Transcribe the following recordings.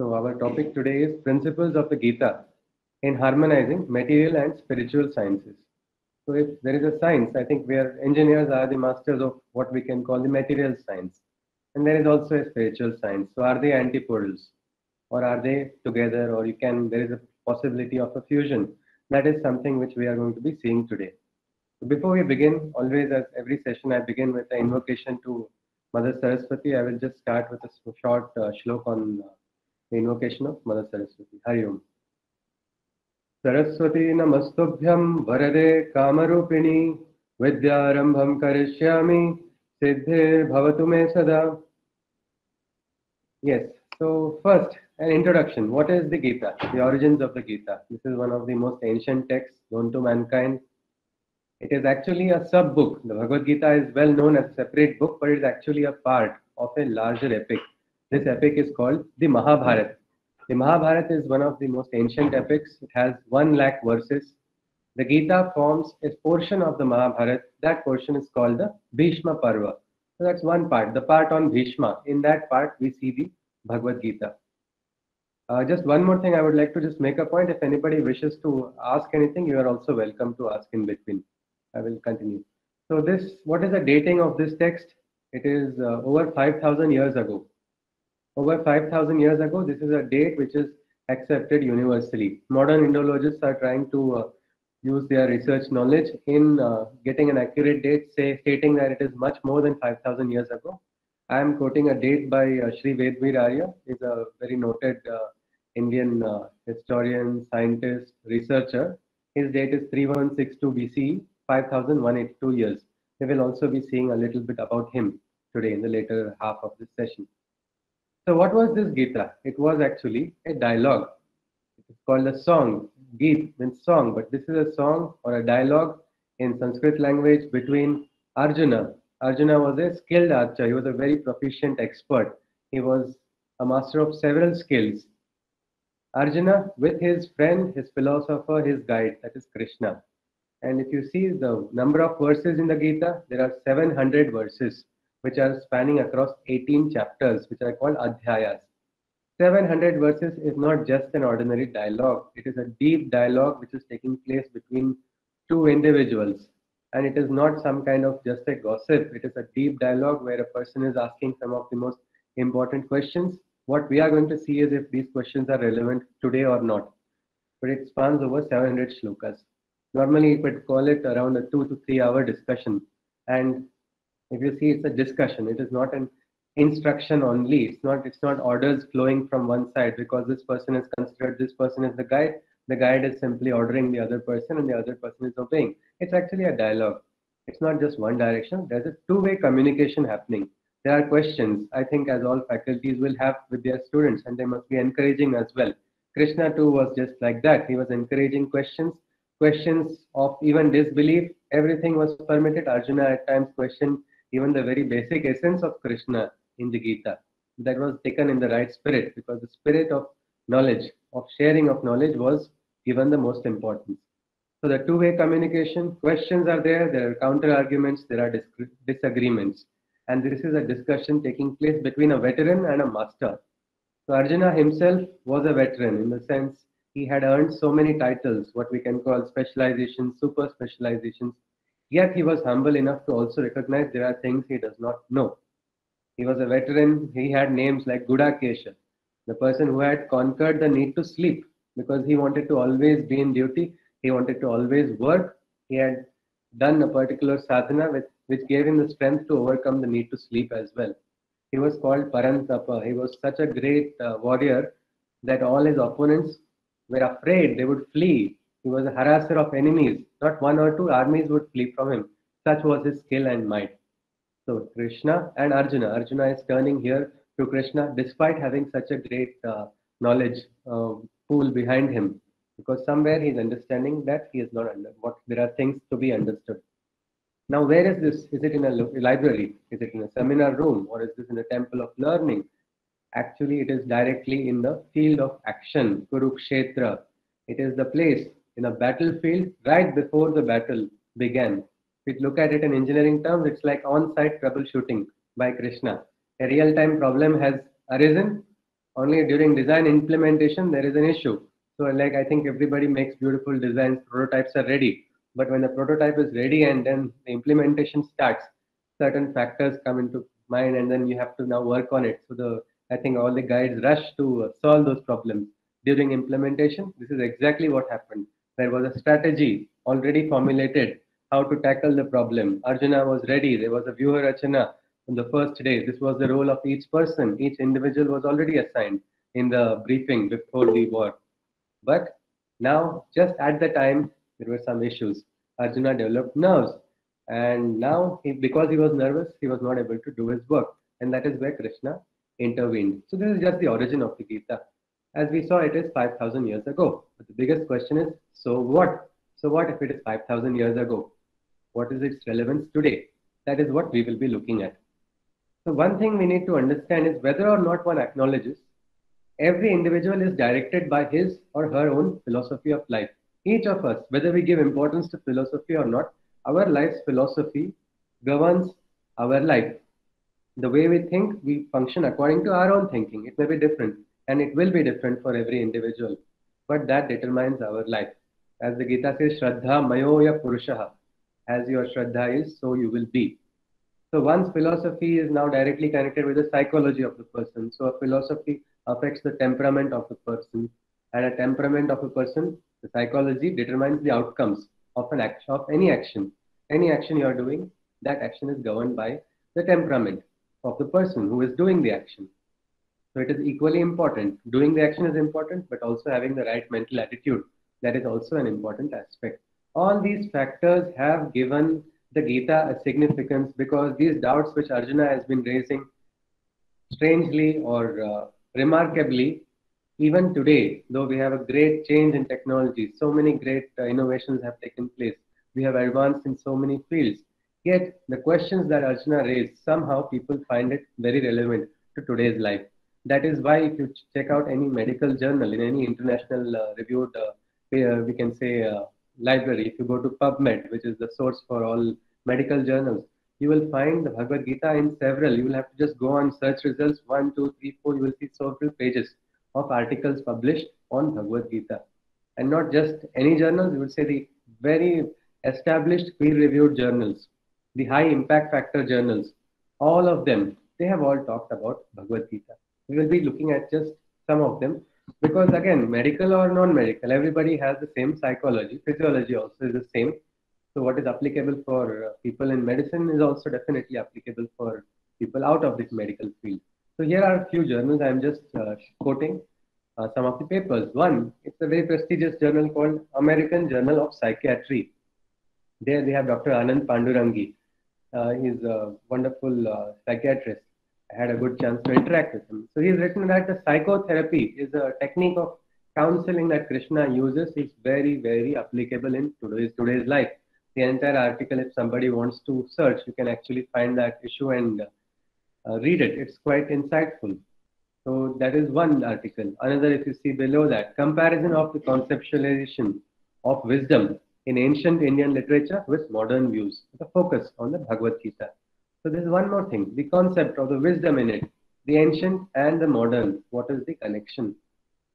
So our topic today is Principles of the Gita in Harmonizing Material and Spiritual Sciences. So if there is a science, I think where engineers are the masters of what we can call the material science. And there is also a spiritual science. So are they antipodals or are they together, or there is a possibility of a fusion? That is something which we are going to be seeing today. So before we begin, always as every session, I begin with an invocation to Mother Saraswati. I will just start with a short shlok on the invocation of Mother Saraswati. Hari Om. Saraswati Namastubhyam Varade Kamarupini Vidyarambham Karishyami Siddhir Bhavatu Me Sada. Yes, so first, an introduction. What is the Gita? The origins of the Gita. This is one of the most ancient texts known to mankind. It is actually a sub-book. The Bhagavad Gita is well known as a separate book, but it is actually a part of a larger epic. This epic is called the Mahabharata. The Mahabharata is one of the most ancient epics. It has 1 lakh verses. The Gita forms a portion of the Mahabharata. That portion is called the Bhishma Parva. So that's one part, the part on Bhishma. In that part, we see the Bhagavad Gita. Just one more thing I would like to just make a point. If anybody wishes to ask anything, you are also welcome to ask in between. I will continue. So what is the dating of this text? It is over 5,000 years ago. Over 5,000 years ago, this is a date which is accepted universally. Modern Indologists are trying to use their research knowledge in getting an accurate date, stating that it is much more than 5,000 years ago. I am quoting a date by Sri Vedveer Arya. He is a very noted Indian historian, scientist, researcher. His date is 3162 BCE, 5,182 years. We will also be seeing a little bit about him today in the later half of this session. So what was this Gita? It was actually a dialogue. It is called a song. Geet means song, but this is a song or a dialogue in Sanskrit language between Arjuna. Arjuna was a skilled archer. He was a very proficient expert. He was a master of several skills. Arjuna with his friend, his philosopher, his guide, that is Krishna. And if you see the number of verses in the Gita, there are 700 verses which are spanning across 18 chapters, which are called Adhyayas. 700 verses is not just an ordinary dialogue. It is a deep dialogue which is taking place between two individuals. And it is not some kind of just a gossip. It is a deep dialogue where a person is asking some of the most important questions. What we are going to see is if these questions are relevant today or not. But it spans over 700 shlokas. Normally, you could call it around a 2 to 3 hour discussion. And if you see, it's a discussion. It is not an instruction only. It's not orders flowing from one side because this person is considered, this person is the guide. The guide is simply ordering the other person and the other person is obeying. It's actually a dialogue. It's not just one direction. There's a two-way communication happening. There are questions, I think, as all faculties will have with their students, and they must be encouraging as well. Krishna too was just like that. He was encouraging questions of even disbelief. Everything was permitted. Arjuna at times questioned even the very basic essence of Krishna in the Gita. That was taken in the right spirit because the spirit of knowledge, of sharing of knowledge was given the most importance. So the two-way communication, questions are there are counter arguments, there are disagreements. And this is a discussion taking place between a veteran and a master. So Arjuna himself was a veteran in the sense he had earned so many titles, what we can call specializations, super specializations. Yet he was humble enough to also recognize there are things he does not know. He was a veteran. He had names like Gudakesha, the person who had conquered the need to sleep because he wanted to always be in duty. He wanted to always work. He had done a particular sadhana which gave him the strength to overcome the need to sleep as well. He was called Parantapa. He was such a great warrior that all his opponents were afraid. They would flee. He was a harasser of enemies. Not one or two armies would flee from him. Such was his skill and might. So Krishna and Arjuna. Arjuna is turning here to Krishna despite having such a great knowledge pool behind him. Because somewhere he is understanding that he is not there are things to be understood. Now where is this? Is it in a library? Is it in a seminar room? Or is this in a temple of learning? Actually, it is directly in the field of action, Kurukshetra. It is the place in a battlefield right before the battle began. If you look at it in engineering terms, it's like on-site troubleshooting by Krishna. A real-time problem has arisen. Only during design implementation, there is an issue. So like I think everybody makes beautiful designs, prototypes are ready. But when the prototype is ready and then the implementation starts, certain factors come into mind and then you have to now work on it. So I think all the guides rush to solve those problems. During implementation, this is exactly what happened. There was a strategy already formulated how to tackle the problem. Arjuna was ready. There was a viewer rachana on the first day. This was the role of each person. Each individual was already assigned in the briefing before the war. But now, just at the time, there were some issues. Arjuna developed nerves. And now, because he was nervous, he was not able to do his work. And that is where Krishna intervened. So, this is just the origin of the Gita. As we saw, it is 5,000 years ago. But the biggest question is, so what? So, what if it is 5,000 years ago? What is its relevance today? That is what we will be looking at. So, one thing we need to understand is whether or not one acknowledges every individual is directed by his or her own philosophy of life. Each of us, whether we give importance to philosophy or not, our life's philosophy governs our life. The way we think, we function according to our own thinking. It may be different and it will be different for every individual, but that determines our life. As the Gita says, Shraddha Mayoya Purushaha. As your Shraddha is, so you will be. So one's philosophy is now directly connected with the psychology of the person. So a philosophy affects the temperament of the person, and a temperament of a person, the psychology determines the outcomes of an action, of any action. Any action you are doing, that action is governed by the temperament of the person who is doing the action. So it is equally important. Doing the action is important, but also having the right mental attitude. That is also an important aspect. All these factors have given the Gita a significance because these doubts which Arjuna has been raising strangely or remarkably, even today, though we have a great change in technology, so many great innovations have taken place. We have advanced in so many fields. Yet the questions that Arjuna raised, somehow people find it very relevant to today's life. That is why if you check out any medical journal in any international reviewed, we can say, library, if you go to PubMed, which is the source for all medical journals, you will find the Bhagavad Gita in several. You will have to just go on search results, 1, 2, 3, 4. You will see several pages of articles published on Bhagavad Gita. And not just any journals, you would say the very established peer-reviewed journals, the high impact factor journals, all of them, they have all talked about Bhagavad Gita. We will be looking at just some of them because again, medical or non-medical, everybody has the same psychology. Physiology also is the same. So what is applicable for people in medicine is also definitely applicable for people out of this medical field. So here are a few journals. I am just quoting some of the papers. One, it's a very prestigious journal called American Journal of Psychiatry. There they have Dr. Anand Pandurangi. He's a wonderful psychiatrist. I had a good chance to interact with him. So he's written that the psychotherapy is a technique of counseling that Krishna uses. Is very, very applicable in today's life. The entire article, if somebody wants to search, you can actually find that issue and read it. It's quite insightful. So that is one article. Another, if you see below that, comparison of the conceptualization of wisdom in ancient Indian literature with modern views, with a focus on the Bhagavad Gita. So there's one more thing, the concept of the wisdom in it, the ancient and the modern, what is the connection?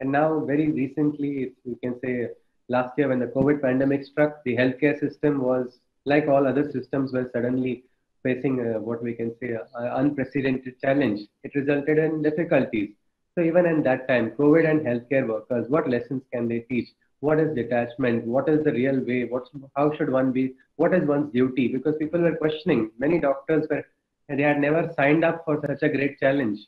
And now very recently, you can say last year when the COVID pandemic struck, the healthcare system was, like all other systems, were suddenly facing what we can say unprecedented challenge. It resulted in difficulties. So even in that time, COVID and healthcare workers, what lessons can they teach? What is detachment? What is the real way? How should one be? What is one's duty? Because people were questioning. Many doctors were, they had never signed up for such a great challenge.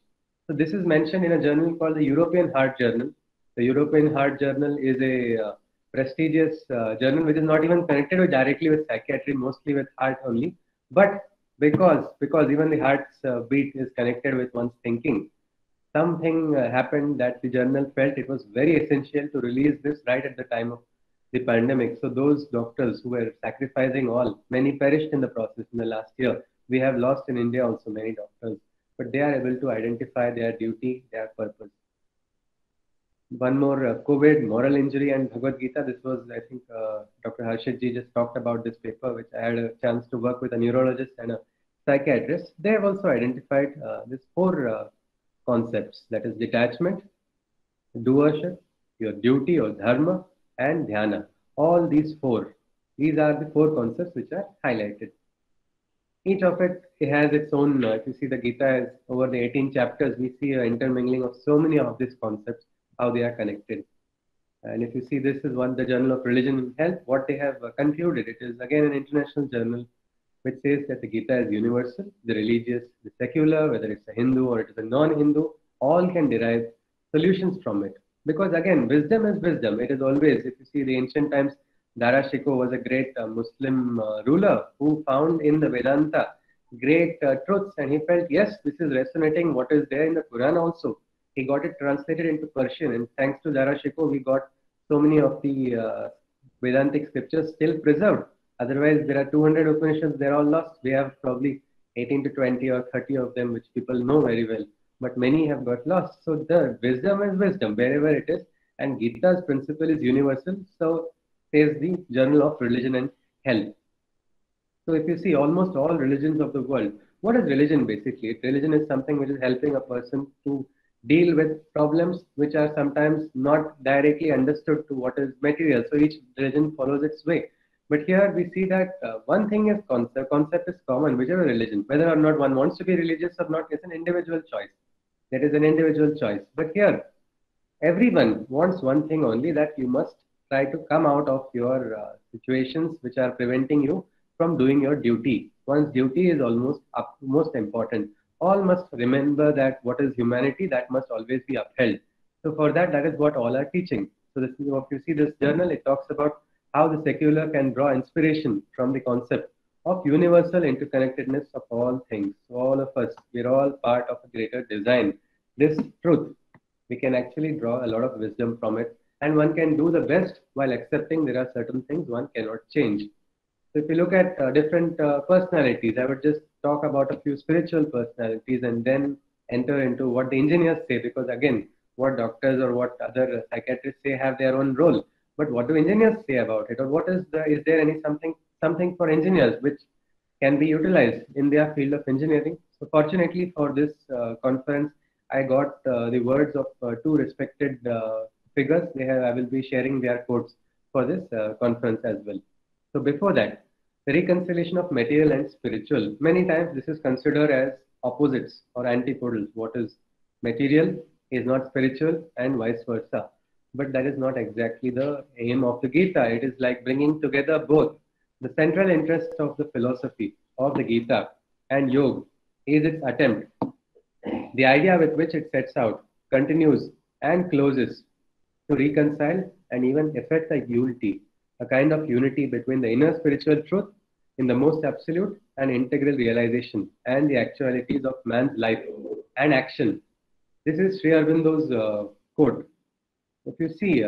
So this is mentioned in a journal called the European Heart Journal. The European Heart Journal is a prestigious journal which is not even connected directly with psychiatry, mostly with heart only. But because even the heart's beat is connected with one's thinking, something happened that the journal felt it was very essential to release this right at the time of the pandemic. So those doctors who were sacrificing all, many perished in the process in the last year. We have lost in India also many doctors, but they are able to identify their duty, their purpose. One more COVID, moral injury and Bhagavad Gita. This was, I think, Dr. Harshit ji just talked about this paper, which I had a chance to work with a neurologist and a psychiatrist. They have also identified these four concepts, that is detachment, doership, your duty or dharma, and dhyana. All these four. These are the four concepts which are highlighted. Each of it has its own, if you see the Gita has over the 18 chapters, we see an intermingling of so many of these concepts, how they are connected. And if you see, this is one, the Journal of Religion and Health, what they have concluded. It is again an international journal which says that the Gita is universal, the religious, the secular, whether it's a Hindu or it is a non-Hindu, all can derive solutions from it. Because again, wisdom is wisdom. It is always, if you see the ancient times, Dara Shikoh was a great Muslim ruler who found in the Vedanta great truths, and he felt, yes, this is resonating what is there in the Quran also. He got it translated into Persian, and thanks to Dara Shikoh, we got so many of the Vedantic scriptures still preserved. Otherwise, there are 200 Upanishads, they're all lost. We have probably 18 to 20 or 30 of them, which people know very well, but many have got lost. So the wisdom is wisdom wherever it is, and Gita's principle is universal. So says the Journal of Religion and Health. So if you see almost all religions of the world, what is religion basically? Religion is something which is helping a person to deal with problems which are sometimes not directly understood to what is material. So each religion follows its way. But here we see that one thing is concept. Concept is common, whichever religion. Whether or not one wants to be religious or not is an individual choice. That is an individual choice. But here, everyone wants one thing only, that you must try to come out of your situations which are preventing you from doing your duty. One's duty is almost most important. All must remember that what is humanity, that must always be upheld. So for that, that is what all are teaching. So this is what you see this journal, it talks about how the secular can draw inspiration from the concept of universal interconnectedness of all things. So all of us, we're all part of a greater design. This truth, we can actually draw a lot of wisdom from it, and one can do the best while accepting there are certain things one cannot change. So if you look at different personalities, I would just talk about a few spiritual personalities and then enter into what the engineers say, because again, what doctors or what other psychiatrists say have their own role. But what do engineers say about it? Or what is there any something for engineers which can be utilized in their field of engineering? So fortunately for this conference, I got the words of two respected figures. I will be sharing their quotes for this conference as well. So before that, the reconciliation of material and spiritual. Many times this is considered as opposites or antipodals. What is material is not spiritual and vice versa. But that is not exactly the aim of the Gita. It is like bringing together both. The central interest of the philosophy of the Gita and yoga is its attempt. The idea with which it sets out continues and closes to reconcile and even effect a unity, a kind of unity between the inner spiritual truth in the most absolute and integral realization and the actualities of man's life and action. This is Sri Aurobindo's quote. If you see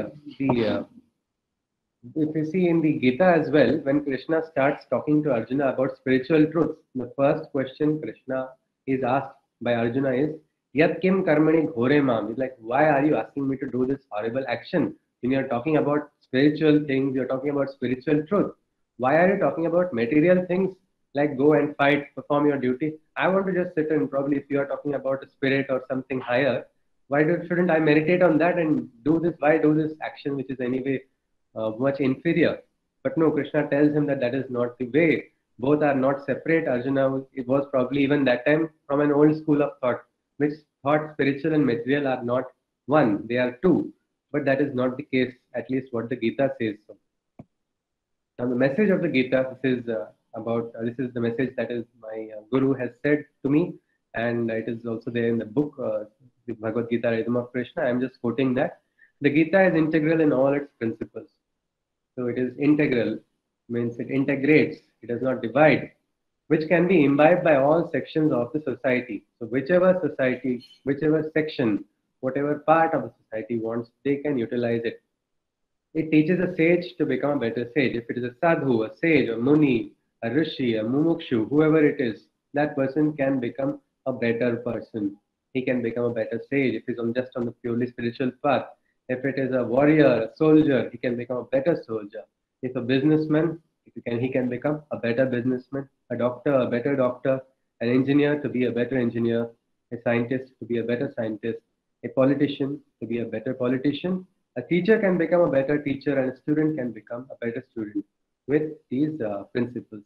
if you see in the Gita as well, when Krishna starts talking to Arjuna about spiritual truths, the first question Krishna is asked by Arjuna is, Yat kim karmani ghore mam? He's like, why are you asking me to do this horrible action? When you're talking about spiritual things, you're talking about spiritual truth. Why are you talking about material things like go and fight, perform your duty? I want to just sit and probably if you are talking about a spirit or something higher, shouldn't I meditate on that and do this? Why do this action which is anyway much inferior? But no, Krishna tells him that that is not the way. Both are not separate. Arjuna, it was probably even that time from an old school of thought, which thought spiritual and material are not one, they are two. But that is not the case, at least what the Gita says. So. Now the message of the Gita, this is the message that is my Guru has said to me, and it is also there in the book, the Bhagavad Gita, Rhythm of Krishna. I am just quoting that. The Gita is integral in all its principles. So it is integral, means it integrates, it does not divide, which can be imbibed by all sections of the society. So whichever society, whichever section, whatever part of the society wants, they can utilize it. It teaches a sage to become a better sage. If it is a sadhu, a sage, a muni, a rishi, a mumukshu, whoever it is, that person can become a better person. He can become a better sage if he's just on the purely spiritual path. If it is a warrior, a soldier, he can become a better soldier. If a businessman, he can become a better businessman. A doctor, a better doctor. An engineer to be a better engineer. a scientist to be a better scientist, a politician to be a better politician. A teacher can become a better teacher, and a student can become a better student with these principles.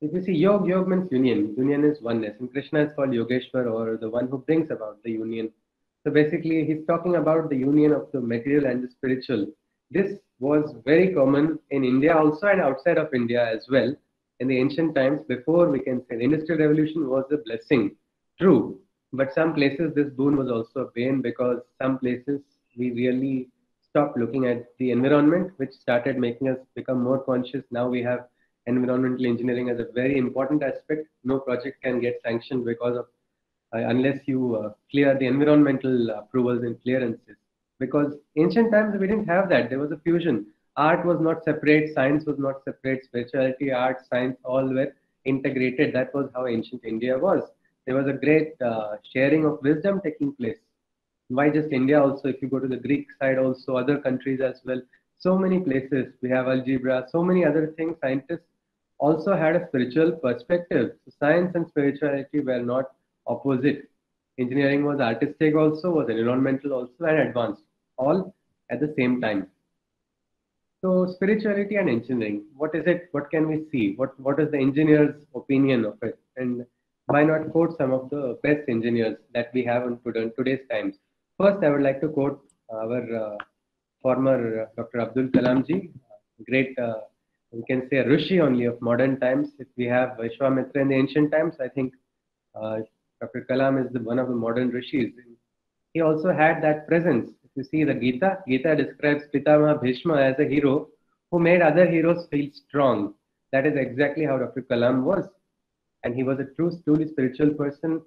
If you see yoga means union. Union is oneness. And Krishna is called Yogeshwar, or the one who brings about the union. So basically, he's talking about the union of the material and the spiritual. This was very common in India also and outside of India as well. In the ancient times, before we can say the Industrial Revolution was a blessing. True. But some places this boon was also a bane, because some places we really stopped looking at the environment, which started making us become more conscious. Now we have environmental engineering as a very important aspect. No project can get sanctioned because of unless you clear the environmental approvals and clearances. Because ancient times we didn't have that. There was a fusion. Art was not separate, science was not separate, spirituality, art, science, all were integrated. That was how ancient India was. There was a great sharing of wisdom taking place. Why just India also? If you go to the Greek side also, other countries as well, so many places. We have algebra, so many other things. Scientists also had a spiritual perspective. So science and spirituality were not opposite. Engineering was artistic also, was environmental also, and advanced, all at the same time. So spirituality and engineering, what is it? What can we see? What is the engineer's opinion of it? And why not quote some of the best engineers that we have in today's times? First, I would like to quote our former Dr. Abdul Kalam ji, great, we can say a Rishi only of modern times. If we have Vishwamitra in the ancient times, I think uh, Dr. Kalam is one of the modern Rishis. He also had that presence. If you see the Gita, Gita describes Pitamaha Bhishma as a hero who made other heroes feel strong. That is exactly how Dr. Kalam was. And he was a truly spiritual person.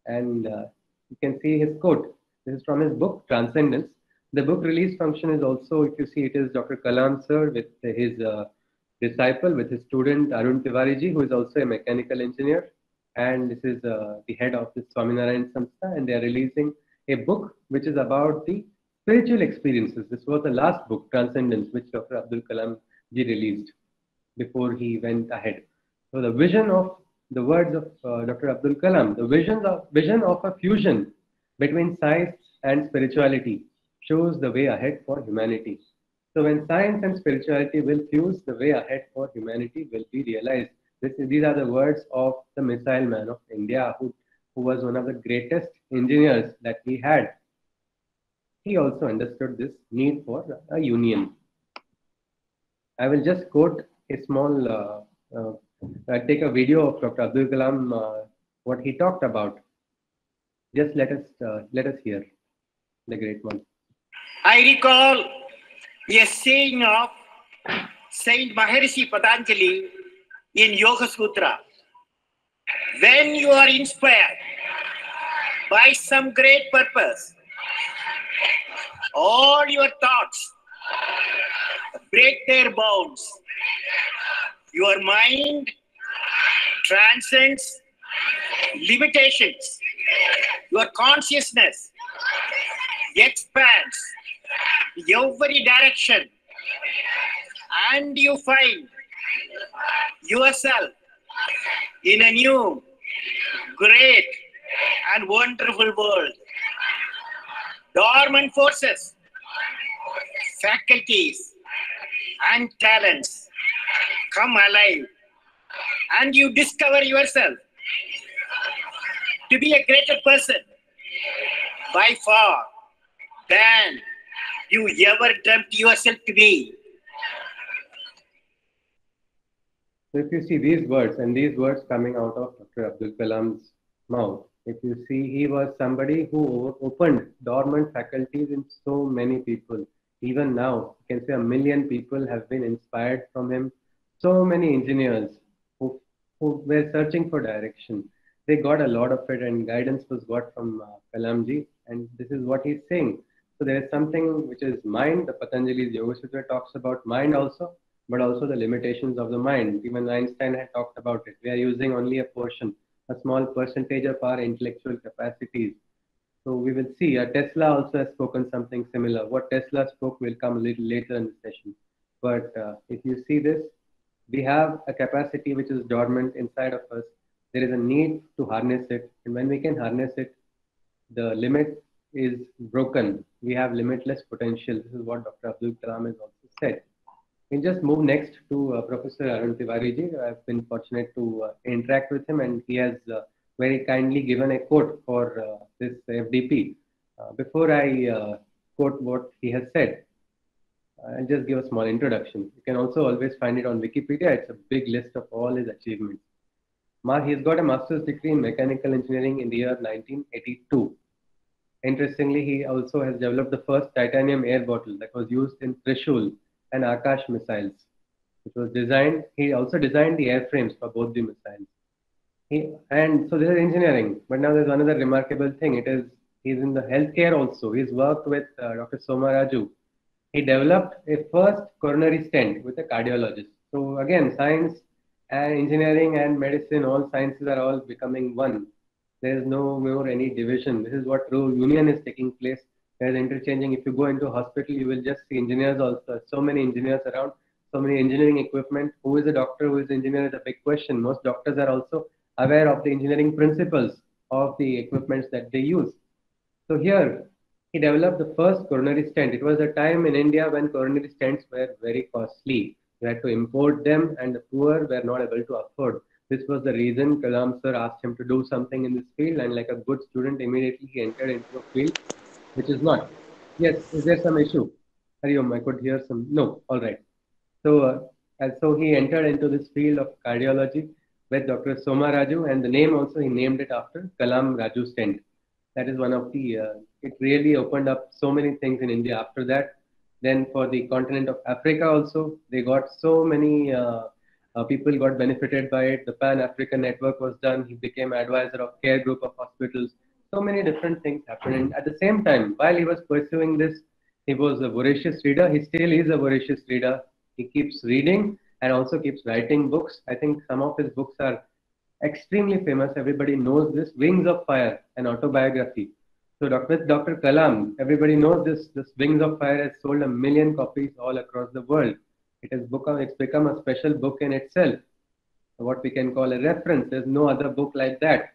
And you can see his quote. This is from his book, Transcendence. The book release function is also, if you see, it is Dr. Kalam sir with his disciple, with his student Arun Tiwari ji, who is also a mechanical engineer. And this is the head of the Swaminarayan Samstha, and they are releasing a book which is about the spiritual experiences. This was the last book, Transcendence, which Dr. Abdul Kalam ji released before he went ahead. So the vision of the words of Dr. Abdul Kalam, the vision of a fusion between science and spirituality shows the way ahead for humanity. So when science and spirituality will fuse, the way ahead for humanity will be realized. These are the words of the missile man of India, who was one of the greatest engineers that we had. He also understood this need for a union. I will just quote a small, take a video of Dr. Abdul Kalam, what he talked about. Just let us hear the great one. I recall a saying of Saint Maharishi Patanjali in Yoga Sutra. When you are inspired by some great purpose, all your thoughts break their bounds. Your mind transcends limitations. Your consciousness expands every direction, and you find yourself in a new, great, and wonderful world. Dormant forces, faculties, and talents come alive, and you discover yourself to be a greater person by far than you ever dreamt yourself to be. So if you see these words, and these words coming out of Dr. Abdul Kalam's mouth, if you see, he was somebody who opened dormant faculties in so many people. Even now, you can say 1 million people have been inspired from him. So many engineers who were searching for direction, they got a lot of it, and guidance was got from Kalamji. And this is what he's saying. So there is something which is mind. The Patanjali's Yoga Sutra talks about mind also, but also the limitations of the mind. Even Einstein had talked about it. We are using only a portion, a small percentage of our intellectual capacities. So we will see. Tesla also has spoken something similar. What Tesla spoke will come a little later in the session. But if you see this, we have a capacity which is dormant inside of us. there is a need to harness it. And when we can harness it, the limit is broken. We have limitless potential. This is what Dr. Abdul Kalam has also said. We'll just move next to Professor Arun Tiwari ji. I've been fortunate to interact with him, and he has very kindly given a quote for this FDP. Before I quote what he has said, I'll just give a small introduction. You can also always find it on Wikipedia. It's a big list of all his achievements. He's got a master's degree in mechanical engineering in the year 1982. Interestingly, he also has developed the first titanium air bottle that was used in Trishul and Akash missiles, which was designed. He also designed the airframes for both the missiles. And so this is engineering. But now there's another remarkable thing. He's in the healthcare also. He's worked with Dr. Soma Raju. He developed a first coronary stent with a cardiologist. So again, science and engineering and medicine, all sciences are all becoming one. There is no more any division. This is what true union is taking place. There is interchanging. If you go into a hospital, you will just see engineers also. So many engineers around, so many engineering equipment. Who is a doctor, who is an engineer is a big question. Most doctors are also aware of the engineering principles of the equipments that they use. So here, he developed the first coronary stent. It was a time in India when coronary stents were very costly. You had to import them, and the poor were not able to afford. This was the reason Kalam sir asked him to do something in this field, and like a good student, immediately he entered into a field which is not. Yes, is there some issue? Hariom, I could hear some. No, all right. So, so he entered into this field of cardiology with Dr. Soma Raju, and the name also he named it after Kalam Raju stent. That is one of the. It really opened up so many things in India after that. Then for the continent of Africa also, they got so many. People got benefited by it. The Pan-African Network was done. He became advisor of care group of hospitals. So many different things happened. And at the same time, while he was pursuing this, he was a voracious reader. He still is a voracious reader. He keeps reading and also keeps writing books. I think some of his books are extremely famous. Everybody knows this. Wings of Fire, an autobiography. So with Dr. Kalam, everybody knows this. This Wings of Fire has sold 1 million copies all across the world. It's become a special book in itself, what we can call a reference. There's no other book like that.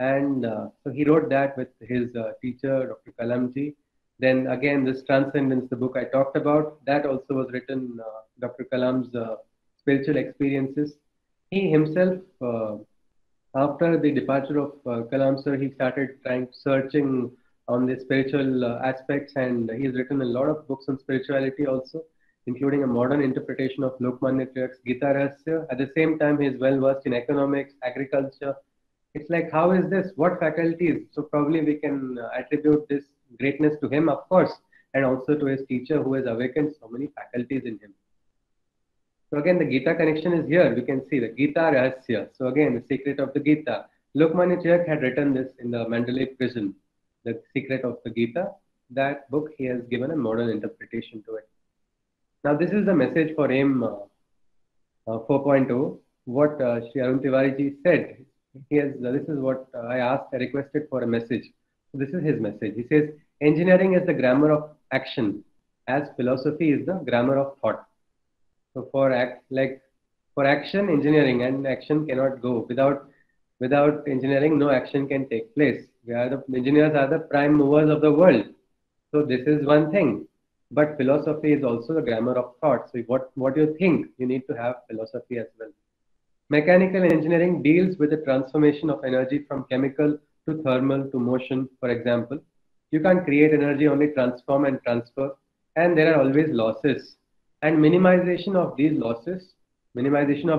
And so he wrote that with his teacher, Dr. Kalamji. Then again, this Transcendence, the book I talked about, that also was written, Dr. Kalam's spiritual experiences. He himself, after the departure of Kalam sir, he started searching on the spiritual aspects, and he's written a lot of books on spirituality also, including a modern interpretation of Lokmanya Tilak's Gita Rahasya. At the same time, he is well versed in economics, agriculture. It's like, how is this? What faculties? So probably we can attribute this greatness to him, of course, and also to his teacher who has awakened so many faculties in him. So again, the Gita connection is here. We can see the Gita Rahasya. So again, the secret of the Gita. Lokmanya Tilak had written this in the Mandalay prison, the secret of the Gita. That book, he has given a modern interpretation to it. Now, this is the message for AIM 4.0. What Sri Arun Tiwari ji said. This is what I requested for a message. So this is his message. He says, engineering is the grammar of action, as philosophy is the grammar of thought. So for action, engineering, and action cannot go. Without engineering, no action can take place. Engineers are the prime movers of the world. So this is one thing. But philosophy is also the grammar of thought. So what you think, you need to have philosophy as well. Mechanical engineering deals with the transformation of energy from chemical to thermal to motion, for example. You can't create energy, only transform and transfer. And there are always losses. And minimization of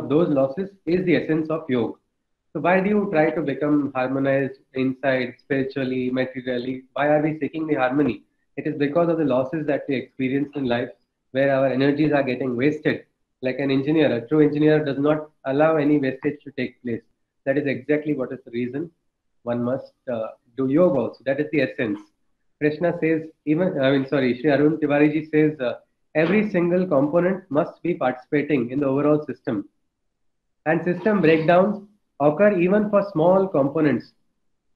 those losses is the essence of yoga. So why do you try to become harmonized inside, spiritually, materially? Why are we seeking the harmony? It is because of the losses that we experience in life, where our energies are getting wasted. Like an engineer, a true engineer does not allow any wastage to take place. That is exactly what is the reason one must do yoga also. That is the essence. Krishna says, Sri Arun Tiwari ji says, every single component must be participating in the overall system. And system breakdowns occur even for small components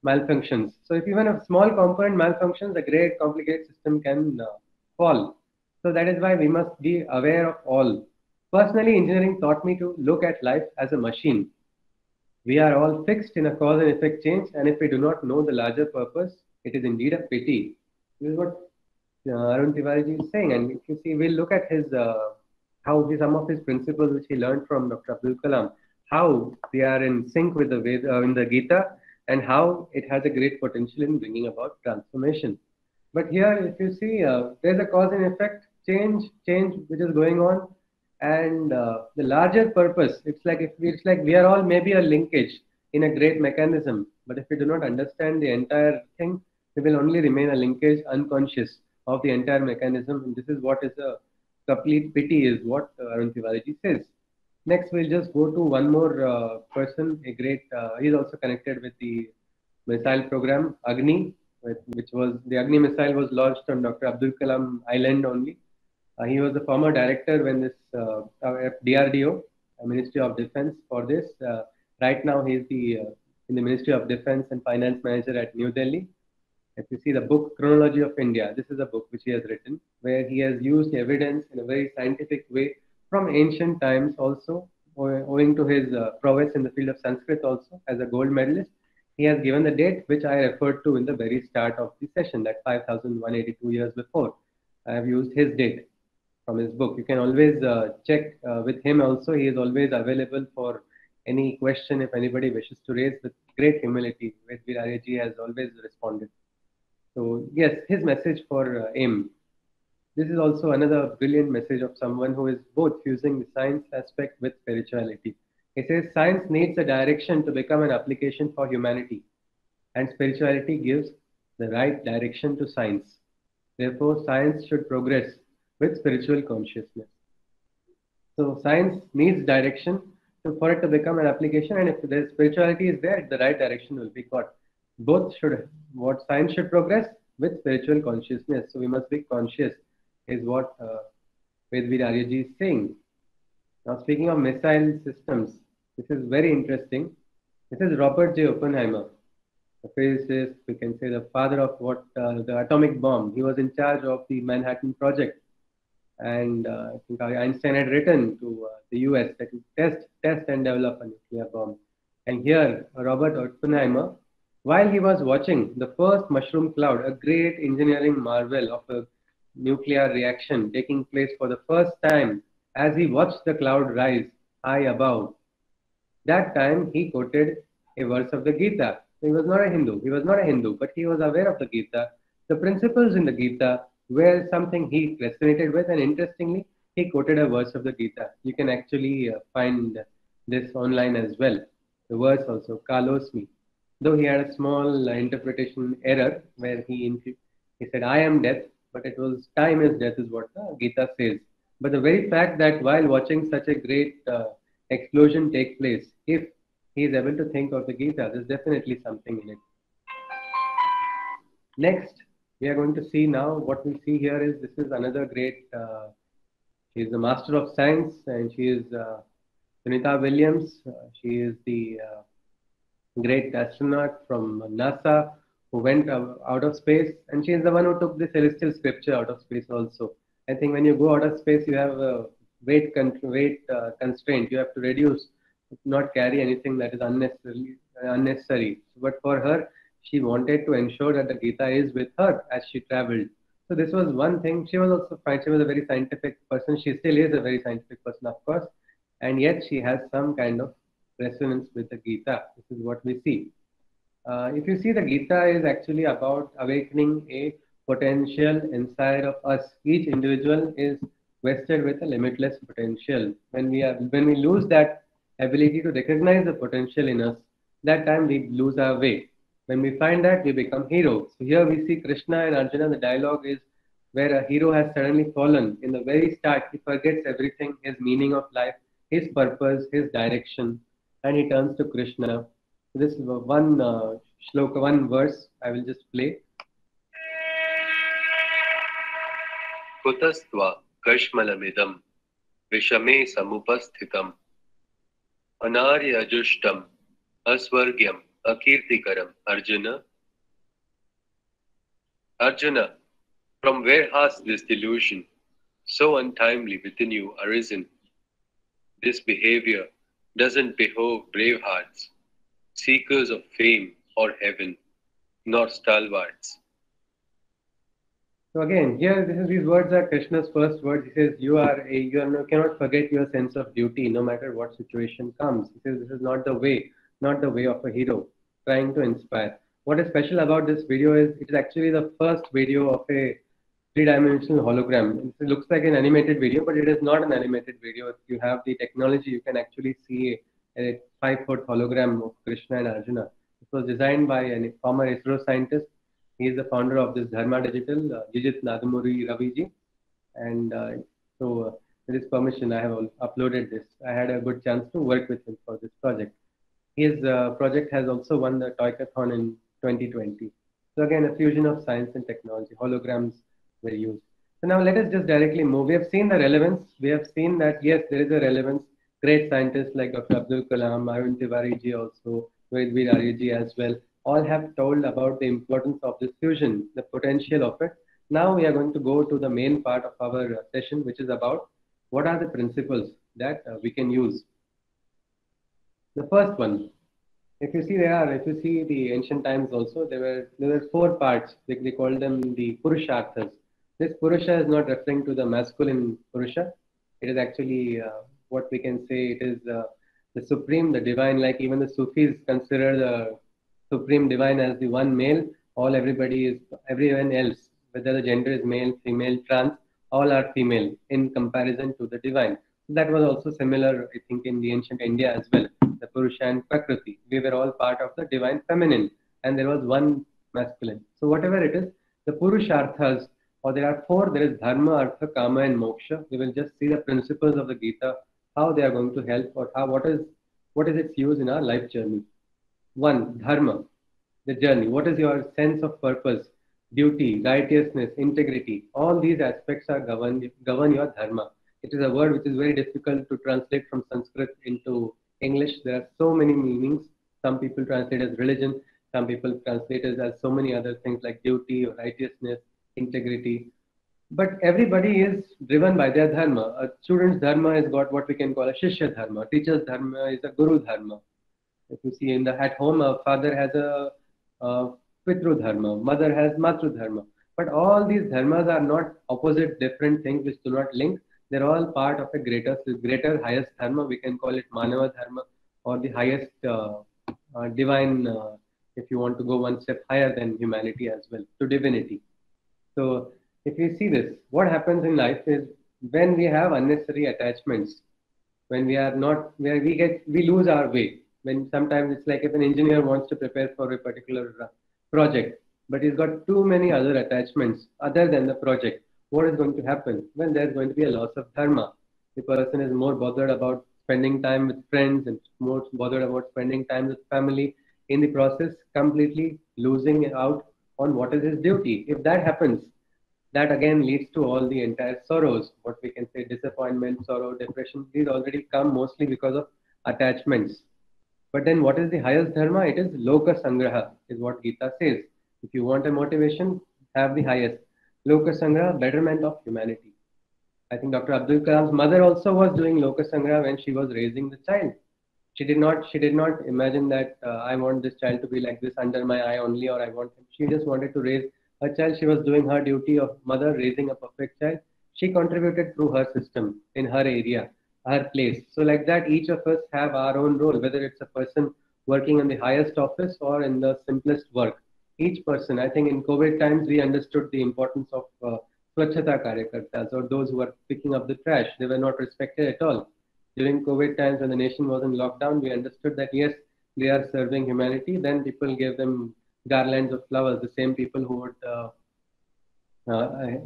malfunctions. So if even a small component malfunctions, a great complicated system can fall. So that is why we must be aware of all. Personally, engineering taught me to look at life as a machine. We are all fixed in a cause and effect change, and if we do not know the larger purpose, it is indeed a pity. This is what Arun Tiwari is saying. And if you see, we'll look at his some of his principles which he learned from Dr. Abdul Kalam, how they are in sync with the in the Gita, and how it has a great potential in bringing about transformation. But here, if you see, there's a cause and effect change which is going on, and the larger purpose. It's like we are all maybe a linkage in a great mechanism, but if we do not understand the entire thing, we will only remain a linkage unconscious of the entire mechanism. And this is what is a complete pity, is what Arun Tiwari says. Next, we'll just go to one more person, a great, he's also connected with the missile program, Agni, which was, the Agni missile was launched on Dr. Abdul Kalam Island only. He was the former director when this DRDO, Ministry of Defense, for this. Right now, he is in the Ministry of Defense and Finance Manager at New Delhi. If you see the book Chronology of India, this is a book which he has written, where he has used evidence in a very scientific way from ancient times also, owing to his prowess in the field of Sanskrit also as a gold medalist. He has given the date which I referred to in the very start of the session, that 5,182 years before. I have used his date from his book. You can always check with him also. He is always available for any question if anybody wishes to raise, with great humility. Vedveer Aryaji has always responded. So yes, his message for AIM. This is also another brilliant message of someone who is both fusing the science aspect with spirituality. He says science needs a direction to become an application for humanity, and spirituality gives the right direction to science. Therefore, science should progress with spiritual consciousness. So science needs direction for it to become an application, and if the spirituality is there, the right direction will be got. Both should, what science should progress with spiritual consciousness. So we must be conscious, is what Vedveer Aryaji is saying. Now, speaking of missile systems, this is very interesting. This is Robert J. Oppenheimer, the physicist, we can say the father of what the atomic bomb. He was in charge of the Manhattan Project, and I think Einstein had written to the US that he test and develop a nuclear bomb. And here, Robert Oppenheimer, while he was watching the first mushroom cloud, a great engineering marvel of a nuclear reaction taking place for the first time, as he watched the cloud rise high above, that time he quoted a verse of the Gita. He was not a Hindu, but he was aware of the Gita. The principles in the Gita were something he resonated with, and interestingly, he quoted a verse of the Gita. You can actually find this online as well. The verse also, Kalosmi. Though he had a small interpretation error where he said, I am death, but it was time is death, is what the Gita says. But the very fact that while watching such a great explosion take place, if he is able to think of the Gita, there's definitely something in it. Next, we are going to see now, what we see here is, this is another great, she is the master of science, and she is Sunita Williams. She is the great astronaut from NASA who went out of space, and she is the one who took the celestial scripture out of space also. I think when you go out of space, you have a weight constraint. You have to reduce, not carry anything that is unnecessary. But for her, she wanted to ensure that the Gita is with her as she traveled. So this was one thing. She was also fine. She was a very scientific person. She still is a very scientific person, of course. And yet she has some kind of resonance with the Gita. This is what we see. If you see, the Gita is actually about awakening a potential inside of us. Each individual is vested with a limitless potential. When we lose that ability to recognize the potential in us, that time we lose our way. When we find that, we become heroes. So here we see Krishna and Arjuna. The dialogue is where a hero has suddenly fallen. In the very start, he forgets everything, his meaning of life, his purpose, his direction, and he turns to Krishna. So this one shloka, one verse, I will just play. Kutastva kashmalamidam vishame samupasthitam anarya ajushtam asvargyam akirtikaram. Arjuna, from where has this delusion so untimely within you arisen? This behavior doesn't behove brave hearts. seekers of fame or heaven, nor stalwarts. So again, here these words are Krishna's first words. He says, you cannot forget your sense of duty no matter what situation comes. He says, this is not the way of a hero trying to inspire. What is special about this video is it is actually the first video of a three-dimensional hologram. It looks like an animated video, but it is not an animated video. If you have the technology, you can actually see a 5-foot hologram of Krishna and Arjuna. It was designed by a former ISRO scientist. He is the founder of this Dharma Digital, Jijit Nadamuri Raviji. And with his permission, I have uploaded this. I had a good chance to work with him for this project. His project has also won the Toykathon in 2020. So again, a fusion of science and technology. Holograms were used. So now let us just directly move. We have seen the relevance. We have seen that, yes, there is a relevance. Great scientists like Dr. Abdul Kalam, Arun Tiwari ji also, Vedveer Arya ji as well, all have told about the importance of this fusion, the potential of it. Now we are going to go to the main part of our session, which is about what are the principles that we can use. The first one, if you see the ancient times also, there were 4 parts. They called them the Purusharthas. This Purusha is not referring to the masculine Purusha. It is actually what we can say, it is the supreme, the divine, like even the Sufis consider the supreme divine as the one male. Everyone else, whether the gender is male, female, trans, all are female in comparison to the divine. So that was also similar, I think, in the ancient India as well. The Purusha and Prakriti, we were all part of the divine feminine, and there was one masculine. So whatever it is, the Purusharthas, or there are 4, there is Dharma, Artha, Kama and Moksha. We will just see the principles of the Gita, how they are going to help, or what is its use in our life journey. 1, Dharma, the journey. What is your sense of purpose, duty, righteousness, integrity? All these aspects are govern your Dharma. It is a word which is very difficult to translate from Sanskrit into English. There are so many meanings. Some people translate as religion. Some people translate it as so many other things like duty or righteousness, integrity. But everybody is driven by their dharma. A student's dharma has got what we can call a Shishya dharma. Teacher's dharma is a Guru dharma. If you see at home, a father has a Pitru dharma, mother has Matru dharma. But all these dharmas are not opposite, different things which do not link. They're all part of a greater, highest dharma. We can call it Manava dharma, or the highest divine, if you want to go one step higher than humanity as well, to divinity. So if you see this, what happens in life is when we have unnecessary attachments, when we lose our way. When sometimes it's like if an engineer wants to prepare for a particular project, but he's got too many other attachments other than the project, what is going to happen? Well, there's going to be a loss of dharma. The person is more bothered about spending time with friends and more bothered about spending time with family. In the process, completely losing out on what is his duty. If that happens, that again leads to all the entire sorrows, what we can say, disappointment, sorrow, depression. These already come mostly because of attachments. But then what is the highest dharma? It is Loka Sangraha, is what Gita says. If you want a motivation, have the highest. Loka Sangraha, betterment of humanity. I think Dr. Abdul Kalam's mother also was doing Loka Sangraha when she was raising the child. She did not imagine that I want this child to be like this under my eye only, or I want him. She just wanted to raise a child. She was doing her duty of mother, raising a perfect child. She contributed through her system, in her area, her place. So like that, each of us have our own role, whether it's a person working in the highest office or in the simplest work. Each person, I think in COVID times, we understood the importance of Swachhata Karyakartas, or those who were picking up the trash. They were not respected at all. During COVID times, when the nation was in lockdown, we understood that yes, they are serving humanity. Then people gave them garlands of flowers. The same people who would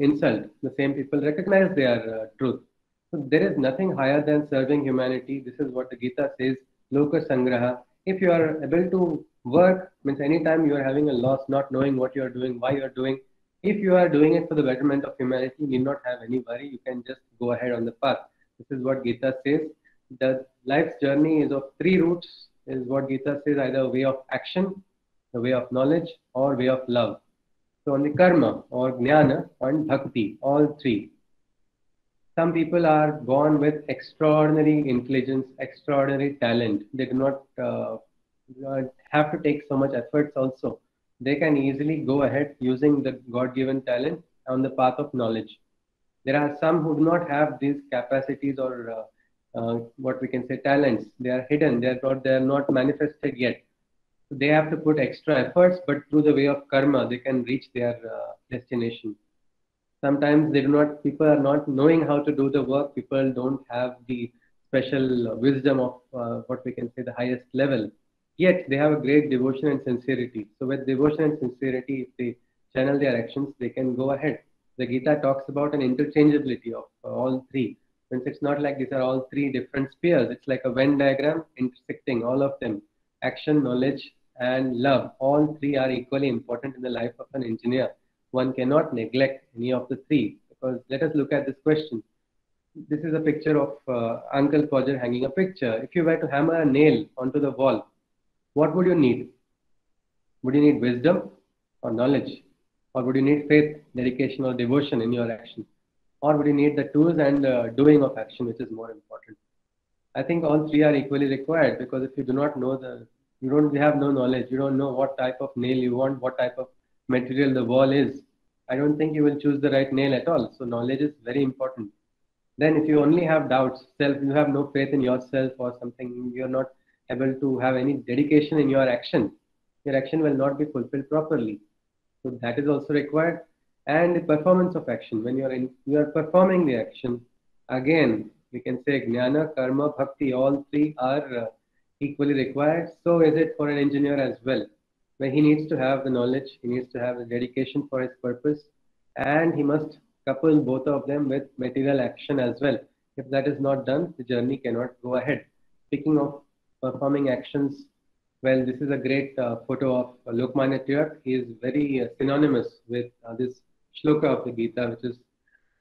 insult, the same people recognize their truth. So there is nothing higher than serving humanity. This is what the Gita says, Loka Sangraha. If you are able to work, means anytime you are having a loss, not knowing what you are doing, why you are doing, if you are doing it for the betterment of humanity, you need not have any worry. You can just go ahead on the path. This is what Gita says. The life's journey is of 3 routes, is what Gita says, either a way of action, a way of knowledge, or way of love. So on the karma or jnana and bhakti, all 3. Some people are born with extraordinary intelligence, extraordinary talent. They do not have to take so much efforts also. They can easily go ahead using the God-given talent on the path of knowledge. There are some who do not have these capacities or what we can say talents. They are hidden. They are not manifested yet. So they have to put extra efforts, but through the way of karma, they can reach their destination. Sometimes they do not. People are not knowing how to do the work. People don't have the special wisdom of what we can say the highest level. Yet they have a great devotion and sincerity. So with devotion and sincerity, if they channel their actions, they can go ahead. The Gita talks about an interchangeability of all three. Since it's not like these are all three different spheres, it's like a Venn diagram intersecting all of them. Action, knowledge, and love. All three are equally important in the life of an engineer. One cannot neglect any of the three. Because let us look at this question. This is a picture of Uncle Podger hanging a picture. If you were to hammer a nail onto the wall, what would you need? Would you need wisdom or knowledge? Or would you need faith, dedication, or devotion in your action? Or would you need the tools and doing of action, which is more important? I think all three are equally required, because if you do not know you have no knowledge, you don't know what type of nail you want, what type of material the wall is, I don't think you will choose the right nail at all. So knowledge is very important. Then if you only have doubts, you have no faith in yourself or something, you're not able to have any dedication in your action will not be fulfilled properly. So that is also required. And the performance of action, when you are performing the action, again, we can say jnana, karma, bhakti, all three are equally required. So is it for an engineer as well, where he needs to have the knowledge, he needs to have the dedication for his purpose, and he must couple both of them with material action as well. If that is not done, the journey cannot go ahead. Speaking of performing actions, well, this is a great photo of Lokmanya Tilak. He is very synonymous with this shloka of the Gita, which is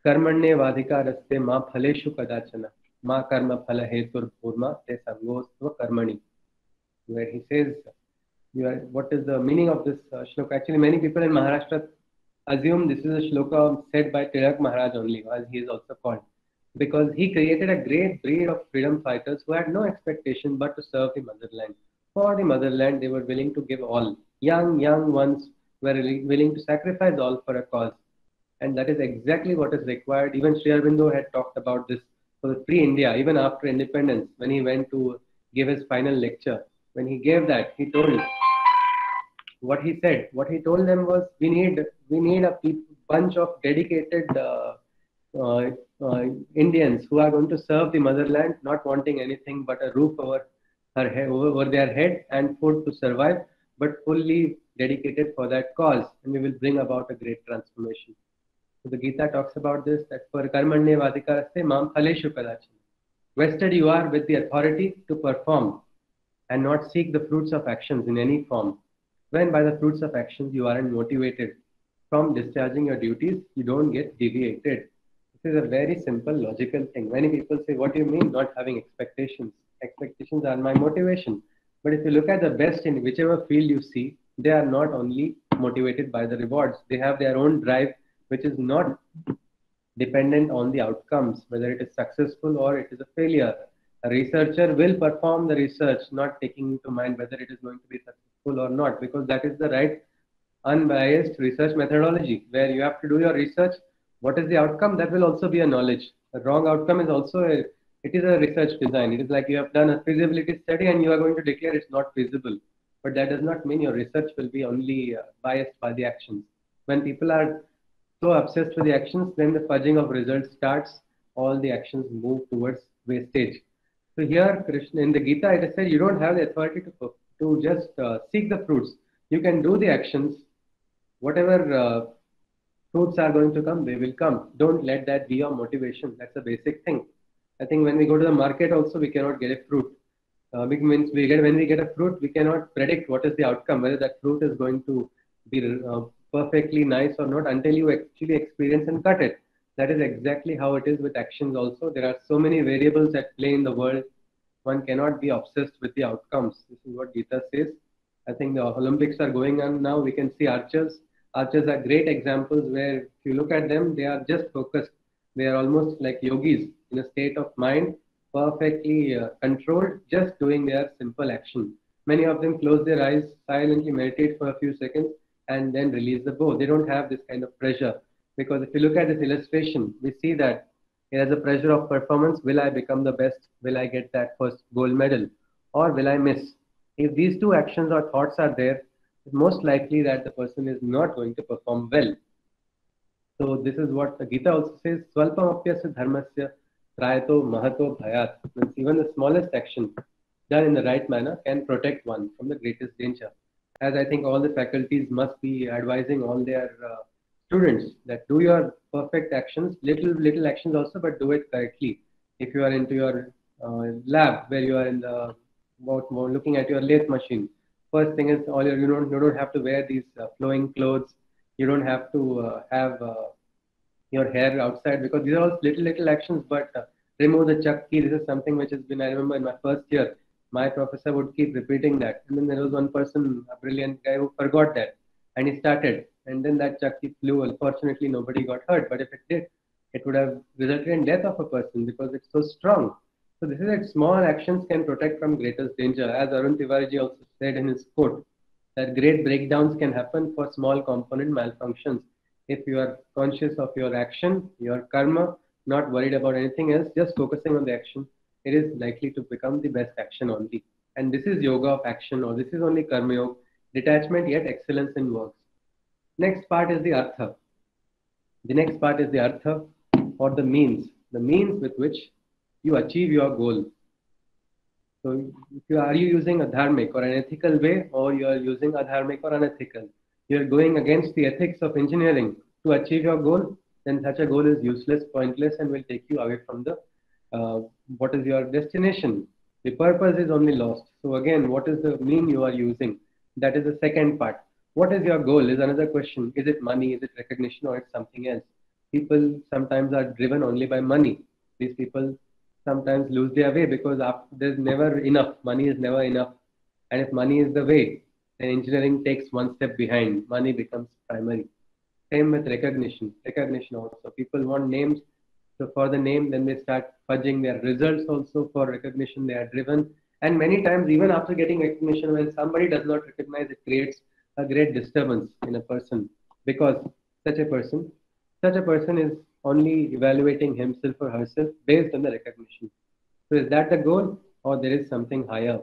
Karmanye vadhikaraste ma phaleshu kadachana ma karma phala hetur purma te sangostva karmani, where he says, what is the meaning of this shloka? Actually, many people in Maharashtra assume this is a shloka said by Tilak Maharaj only, as he is also called, because he created a great breed of freedom fighters who had no expectation but to serve the motherland. For the motherland, they were willing to give all. Young ones were willing to sacrifice all for a cause. And that is exactly what is required. Even Sri Aurobindo had talked about this for the free India, even after independence, when he went to give his final lecture. When he gave that, he told what he said. What he told them was, we need a bunch of dedicated Indians who are going to serve the motherland, not wanting anything but a roof over their head and food to survive, but fully dedicated for that cause, and we will bring about a great transformation. So the Gita talks about this, that for karmanye vadhikaraste mam phaleshu kadachana. Vested you are with the authority to perform and not seek the fruits of actions in any form. When by the fruits of actions you aren't motivated from discharging your duties, you don't get deviated. This is a very simple logical thing. Many people say, what do you mean not having expectations? Expectations are my motivation. But if you look at the best in whichever field you see, they are not only motivated by the rewards. They have their own drive, which is not dependent on the outcomes, whether it is successful or it is a failure. A researcher will perform the research, not taking into mind whether it is going to be successful or not, because that is the right unbiased research methodology, where you have to do your research. What is the outcome? That will also be a knowledge. The wrong outcome is also a research design. It is like you have done a feasibility study and you are going to declare it's not feasible. But that does not mean your research will be only biased by the actions. When people are so obsessed with the actions, then the fudging of results starts. All the actions move towards wastage. So here, Krishna, in the Gita, it is said you don't have the authority to just seek the fruits. You can do the actions. Whatever fruits are going to come, they will come. Don't let that be your motivation. That's a basic thing. I think when we go to the market also, we cannot get a fruit. When we get a fruit, we cannot predict what is the outcome, whether that fruit is going to be perfectly nice or not until you actually experience and cut it. That is exactly how it is with actions also. There are so many variables at play in the world. One cannot be obsessed with the outcomes. This is what Gita says. I think the Olympics are going on now. We can see archers. Archers are great examples where if you look at them, they are just focused. They are almost like yogis in a state of mind, perfectly controlled, just doing their simple action. Many of them close their eyes, silently meditate for a few seconds, and then release the bow. They don't have this kind of pressure. Because if you look at this illustration, we see that it has a pressure of performance. Will I become the best? Will I get that first gold medal? Or will I miss? If these two actions or thoughts are there, it's most likely that the person is not going to perform well. So this is what the Gita also says, Swalpamapyasya dharmasya prayato mahato bhayat. Means even the smallest action done in the right manner can protect one from the greatest danger. As I think all the faculties must be advising all their students that do your perfect actions, little actions also, but do it correctly. If you are into your lab where you are in the looking at your lathe machine, first thing is all your, you don't have to wear these flowing clothes. You don't have to have your hair outside, because these are all little actions. But remove the chuck key. This is something which has been, I remember in my first year, my professor would keep repeating that. And then there was one person, a brilliant guy, who forgot that, and he started, and then that chuck key flew. Unfortunately, nobody got hurt, but if it did, it would have resulted in death of a person because it's so strong. So this is that small actions can protect from greatest danger. As Arun Tiwari also said in his quote, that great breakdowns can happen for small component malfunctions. If you are conscious of your action, your karma, not worried about anything else, just focusing on the action, it is likely to become the best action only. And this is yoga of action, or this is only karma yoga, detachment yet excellence in works. Next part is the artha. The next part is the artha, or the means with which you achieve your goal. So are you using a dharmic or an ethical way, or you are using adharmic or unethical? You are going against the ethics of engineering to achieve your goal, then such a goal is useless, pointless, and will take you away from the what is your destination. The purpose is only lost. So again, what is the mean you are using? That is the second part. What is your goal is another question. Is it money? Is it recognition? Or it's something else? People sometimes are driven only by money. These people sometimes lose their way because there's never enough. Money is never enough. And if money is the way, then engineering takes one step behind. Money becomes primary. Same with recognition. Recognition also. People want names. So for the name, then they start fudging their results also for recognition. They are driven. And many times, even after getting recognition, when somebody does not recognize, it creates a great disturbance in a person, because such a person is only evaluating himself or herself based on the recognition. So is that the goal, or there is something higher?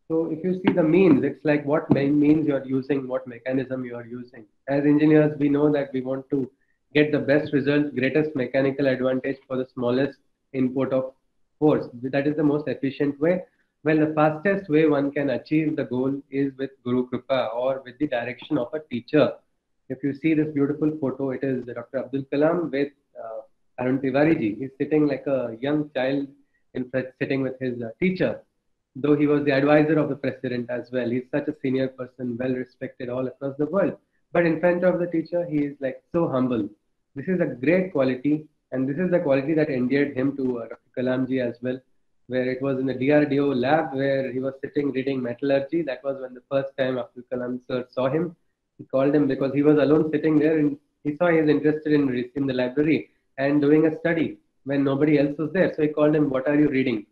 So if you see the means, it's like what means you are using, what mechanism you are using. As engineers, we know that we want to get the best result, greatest mechanical advantage for the smallest input of force. That is the most efficient way. Well, the fastest way one can achieve the goal is with Guru Kripa, or with the direction of a teacher. If you see this beautiful photo, it is Dr. Abdul Kalam with Arun Tiwari ji. He's sitting like a young child, sitting with his teacher, though he was the advisor of the president as well. He's such a senior person, well respected all across the world. But in front of the teacher, he is like so humble. This is a great quality, and this is the quality that endeared him to Dr. Kalam ji as well, where it was in the DRDO lab where he was sitting reading metallurgy. That was when the first time Abdul Kalam sir saw him. He called him because he was alone sitting there, and he saw he was interested in the library and doing a study when nobody else was there. So he called him, "What are you reading?"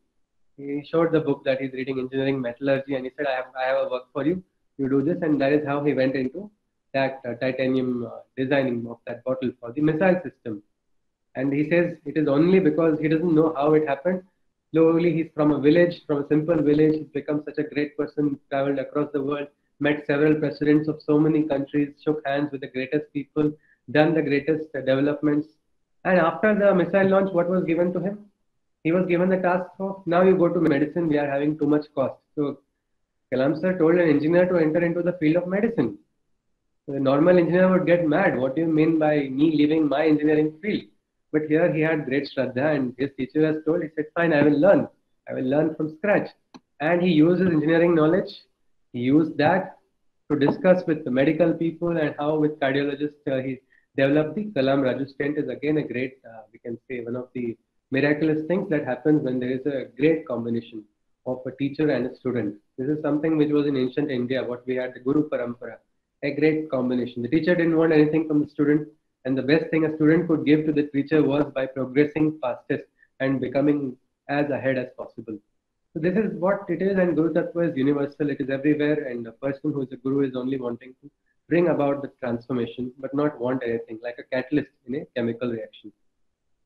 He showed the book that he's reading, Engineering Metallurgy, and he said, I have a work for you. You do this. And that is how he went into that titanium designing of that bottle for the missile system. And he says it is only because he doesn't know how it happened. Slowly, he's from a village, from a simple village, he's become such a great person, traveled across the world, met several presidents of so many countries, shook hands with the greatest people, done the greatest developments. And after the missile launch, what was given to him? He was given the task of, now you go to medicine, we are having too much cost. So Kalam sir told an engineer to enter into the field of medicine. So a normal engineer would get mad. What do you mean by me leaving my engineering field? But here he had great Shraddha, and his teacher has told, he said, fine, I will learn. I will learn from scratch. And he used his engineering knowledge. He used that to discuss with the medical people, and how with cardiologists he developed the Kalam Raju stent. Is again a great, we can say, one of the miraculous things that happens when there is a great combination of a teacher and a student. This is something which was in ancient India, what we had, the Guru Parampara, a great combination. The teacher didn't want anything from the student, and the best thing a student could give to the teacher was by progressing fastest and becoming as ahead as possible. So this is what it is, and Guru Tattva is universal. It is everywhere, and a person who is a guru is only wanting to bring about the transformation, but not want anything, like a catalyst in a chemical reaction.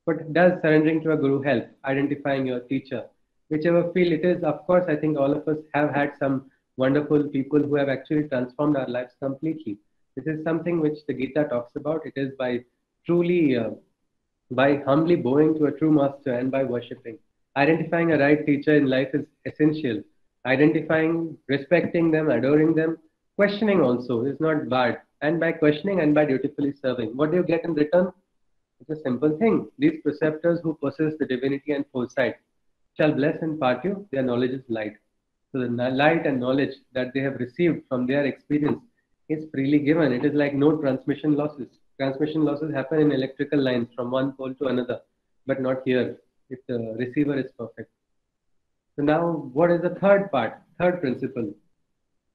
But does surrendering to a guru help? Identifying your teacher, whichever field it is, of course, I think all of us have had some wonderful people who have actually transformed our lives completely. This is something which the Gita talks about. It is by truly, by humbly bowing to a true master and by worshipping. Identifying a right teacher in life is essential. Identifying, respecting them, adoring them, questioning also is not bad. And by questioning and by dutifully serving, what do you get in return? It's a simple thing. These preceptors who possess the divinity and foresight shall bless and part you, their knowledge is light. So the light and knowledge that they have received from their experience is freely given. It is like no transmission losses. Transmission losses happen in electrical lines from one pole to another, but not here if the receiver is perfect. So now, what is the third part, third principle?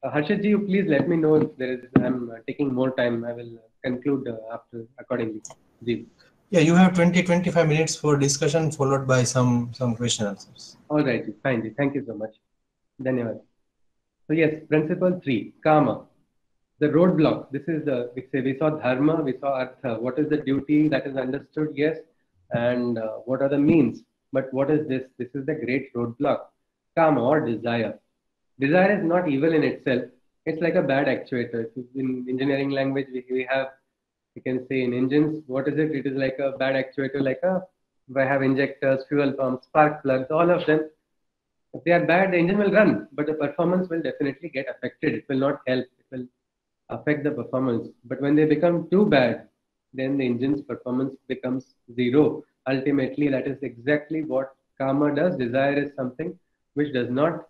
Harshit ji, you please let me know if there is. I'm taking more time. I will conclude after accordingly. Ji. Yeah, you have 20-25 minutes for discussion, followed by some question answers. All right, ji. Fine. Ji. Thank you so much. Dhanyavad. So yes, principle 3, karma. The roadblock. This is the, we saw dharma, we saw artha. What is the duty that is understood? Yes. And what are the means? But what is this? This is the great roadblock. Kama or desire. Desire is not evil in itself. It's like a bad actuator. In engineering language, we have, you can say in engines, what is it? It is like a bad actuator, like a, we have injectors, fuel pumps, spark plugs, all of them. If they are bad, the engine will run, but the performance will definitely get affected. It will not help. It will affect the performance. But when they become too bad, then the engine's performance becomes zero. Ultimately, that is exactly what karma does. Desire is something which does not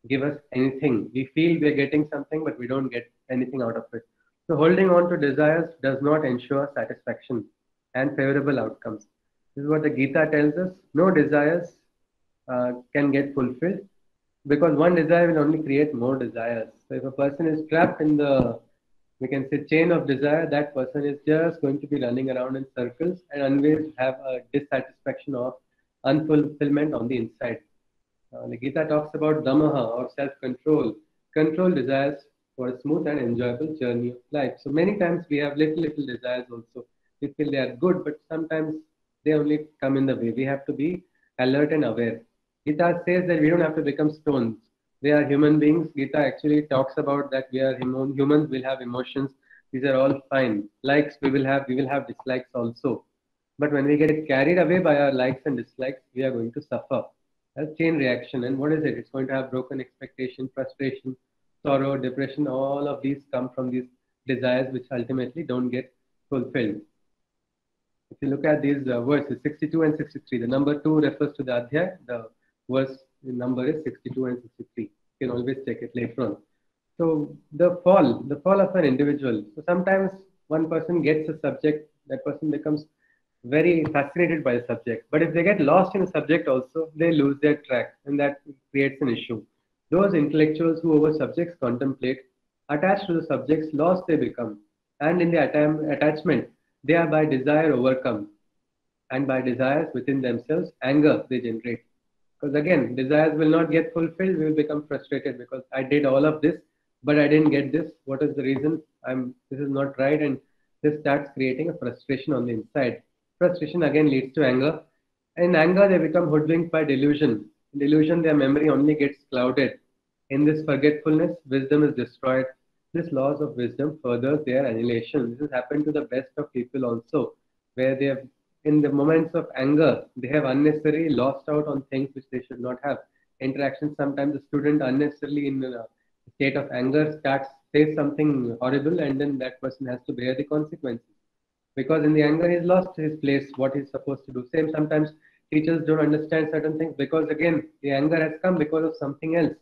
give us anything. We feel we are getting something, but we don't get anything out of it. So holding on to desires does not ensure satisfaction and favorable outcomes. This is what the Gita tells us. No desires can get fulfilled, because one desire will only create more desires. So if a person is trapped in the, we can say, chain of desire, that person is just going to be running around in circles and always have a dissatisfaction of unfulfillment on the inside. The Gita talks about damaha or self-control. Control desires for a smooth and enjoyable journey of life. So many times we have little desires also. We feel they are good, but sometimes they only come in the way. We have to be alert and aware. Gita says that we don't have to become stones. We are human beings. Gita actually talks about that we are humans, will have emotions. These are all fine. Likes we will have dislikes also. But when we get carried away by our likes and dislikes, we are going to suffer. That's chain reaction. And what is it? It's going to have broken expectation, frustration, sorrow, depression. All of these come from these desires which ultimately don't get fulfilled. If you look at these verses, 62 and 63, the number 2 refers to the adhyay. The verse number is 62 and 63. You can always check it later on. So the fall of an individual. So sometimes one person gets a subject, that person becomes very fascinated by the subject. But if they get lost in the subject also, they lose their track, and that creates an issue. Those intellectuals who over subjects contemplate, attached to the subjects, lost they become. And in the attachment, they are by desire overcome. And by desires within themselves, anger they generate. Because again, desires will not get fulfilled, we will become frustrated because I did all of this, but I didn't get this. What is the reason? This is not right, and this starts creating a frustration on the inside. Frustration again leads to anger. In anger, they become hoodwinked by delusion. In delusion, their memory only gets clouded. In this forgetfulness, wisdom is destroyed. This loss of wisdom furthers their annihilation. This has happened to the best of people also, where they have, in the moments of anger, they have unnecessarily lost out on things which they should not have. Interactions, sometimes the student unnecessarily in a state of anger says something horrible, and then that person has to bear the consequences. Because in the anger, he's lost his place, what he's supposed to do. Same, sometimes teachers don't understand certain things because again, the anger has come because of something else.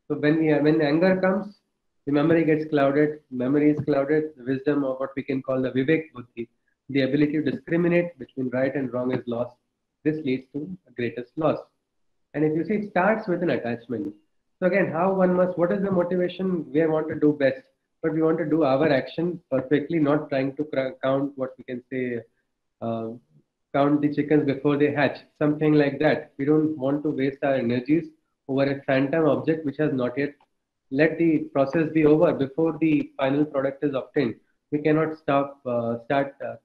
So when anger comes, the memory gets clouded, memory is clouded, the wisdom of what we can call the vivek buddhi, the ability to discriminate between right and wrong is lost. This leads to the greatest loss. And if you see, it starts with an attachment. So again, what is the motivation? We want to do best, but we want to do our action perfectly, not trying to count what we can say, count the chickens before they hatch, something like that. We don't want to waste our energies over a phantom object which has not yet let the process be over before the final product is obtained. We cannot start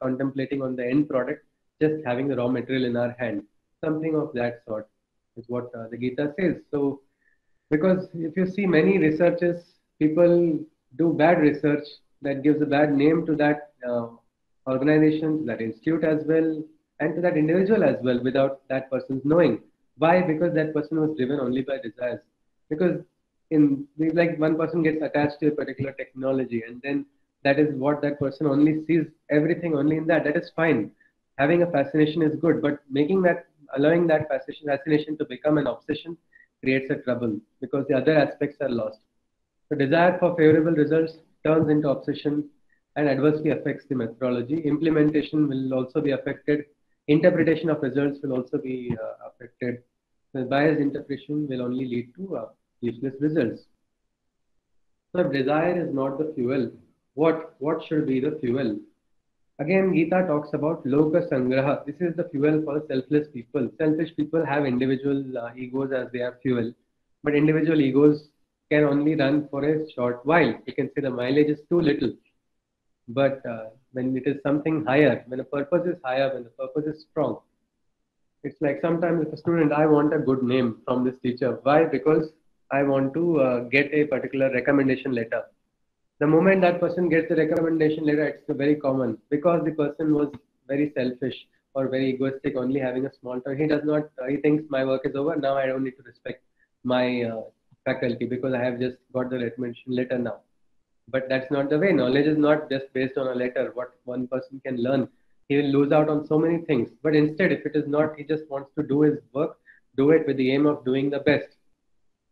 contemplating on the end product just having the raw material in our hand. Something of that sort is what the Gita says. So, because if you see many researchers, people do bad research that gives a bad name to that organization, to that institute as well, and to that individual as well without that person's knowing. Why? Because that person was driven only by desires. Because like one person gets attached to a particular technology and then that is what that person only sees everything only in that. That is fine. Having a fascination is good, but allowing that fascination to become an obsession creates a trouble because the other aspects are lost. The desire for favorable results turns into obsession and adversely affects the methodology. Implementation will also be affected. Interpretation of results will also be affected. The biased interpretation will only lead to useless results. So if desire is not the fuel, what should be the fuel? Again, Gita talks about Loka Sangraha. This is the fuel for selfless people. Selfish people have individual egos as their fuel, but individual egos can only run for a short while. You can say the mileage is too little. But when it is something higher, when the purpose is higher, when the purpose is strong, it's like sometimes if a student, I want a good name from this teacher. Why? Because I want to get a particular recommendation letter. The moment that person gets the recommendation letter, it's very common because the person was very selfish or very egoistic, only having a small time. He does not, he thinks my work is over. Now I don't need to respect my faculty because I have just got the recommendation letter now. But that's not the way. Knowledge is not just based on a letter, what one person can learn. He will lose out on so many things. But instead, if it is not, he just wants to do his work, do it with the aim of doing the best.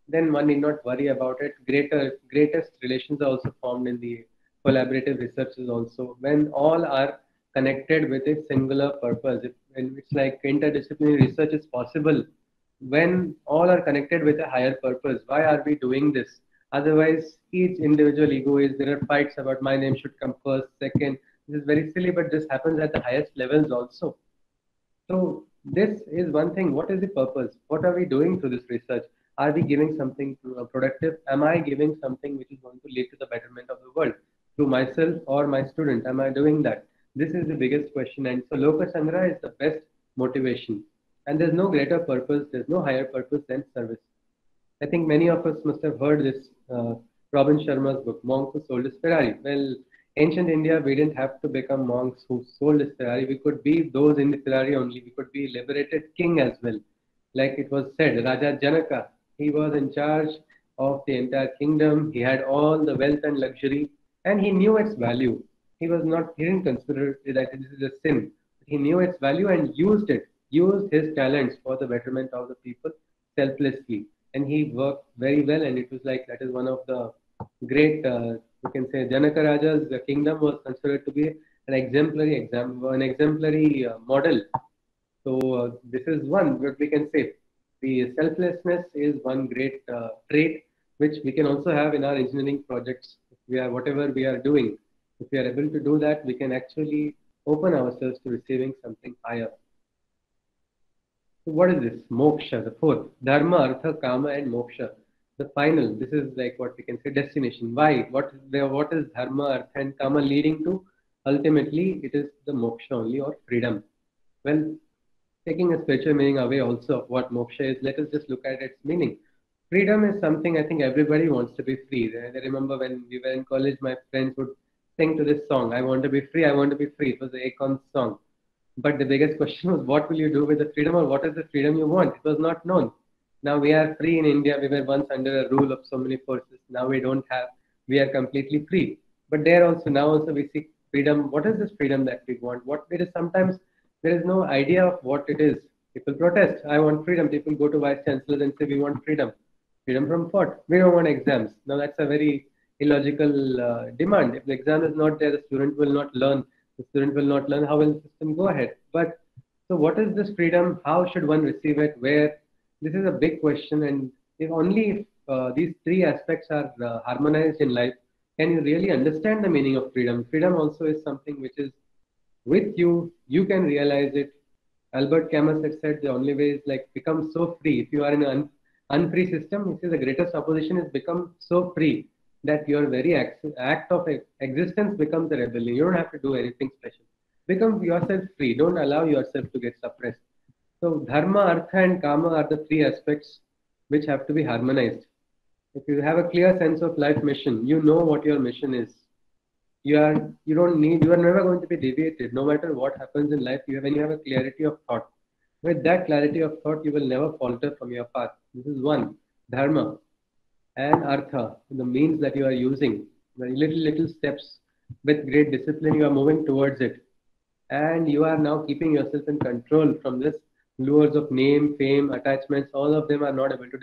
Then one need not worry about it. Greatest relations are also formed in the collaborative researches also. When all are connected with a singular purpose, and it's like interdisciplinary research is possible when all are connected with a higher purpose. Why are we doing this? Otherwise, each individual ego is, there are fights about my name should come first, second. This is very silly, but this happens at the highest levels also. So this is one thing. What is the purpose? What are we doing through this research? Are we giving something productive? Am I giving something which is going to lead to the betterment of the world through myself or my student? Am I doing that? This is the biggest question. And so Loka Sangraha is the best motivation. And there's no greater purpose, there's no higher purpose than service. I think many of us must have heard this Robin Sharma's book, Monk Who Sold His Ferrari. Well, ancient India, we didn't have to become monks who sold his Ferrari. We could be those in the Ferrari only. We could be liberated king as well. Like it was said, Raja Janaka, he was in charge of the entire kingdom. He had all the wealth and luxury, and he knew its value. He didn't consider that this is a sin. He knew its value and used his talents for the betterment of the people selflessly. And he worked very well, and it was like that is one of the great, you can say, Janaka Raja's kingdom was considered to be an exemplary model. So this is one what we can say. The selflessness is one great trait which we can also have in our engineering projects. If whatever we are doing, if we are able to do that, we can actually open ourselves to receiving something higher. So what is this? Moksha, the fourth. Dharma, Artha, Kama and Moksha. The final, this is like what we can say destination. Why? What is Dharma, Artha and Kama leading to? Ultimately, it is the Moksha only, or freedom. Well, taking a spiritual meaning away also of what moksha is, let us just look at its meaning. Freedom is something I think everybody wants to be free. I remember when we were in college, my friends would sing to this song, I want to be free, I want to be free. It was the Akon song. But the biggest question was, what will you do with the freedom, or what is the freedom you want? It was not known. Now we are free in India. We were once under a rule of so many forces. Now we don't have, we are completely free. But now also we see freedom. What is this freedom that we want? What it is sometimes, there is no idea of what it is. People protest. I want freedom. People go to vice chancellors and say, we want freedom. Freedom from what? We don't want exams. Now that's a very illogical demand. If the exam is not there, the student will not learn. The student will not learn. How will the system go ahead? But so what is this freedom? How should one receive it? Where? This is a big question. And if these three aspects are harmonized in life, can you really understand the meaning of freedom? Freedom also is something which is with you. You can realize it. Albert Camus had said the only way is like become so free. If you are in an unfree system. He says the greatest opposition is become so free that your very act of existence becomes a rebellion. You don't have to do anything special. Become yourself free. Don't allow yourself to get suppressed. So dharma, artha, and kama are the three aspects which have to be harmonized. If you have a clear sense of life mission, you know what your mission is. You are never going to be deviated. No matter what happens in life, when you have a clarity of thought. With that clarity of thought, you will never falter from your path. This is one, dharma. And artha, the means that you are using, the little steps with great discipline, you are moving towards it. And you are now keeping yourself in control from this lures of name, fame, attachments. All of them are not able to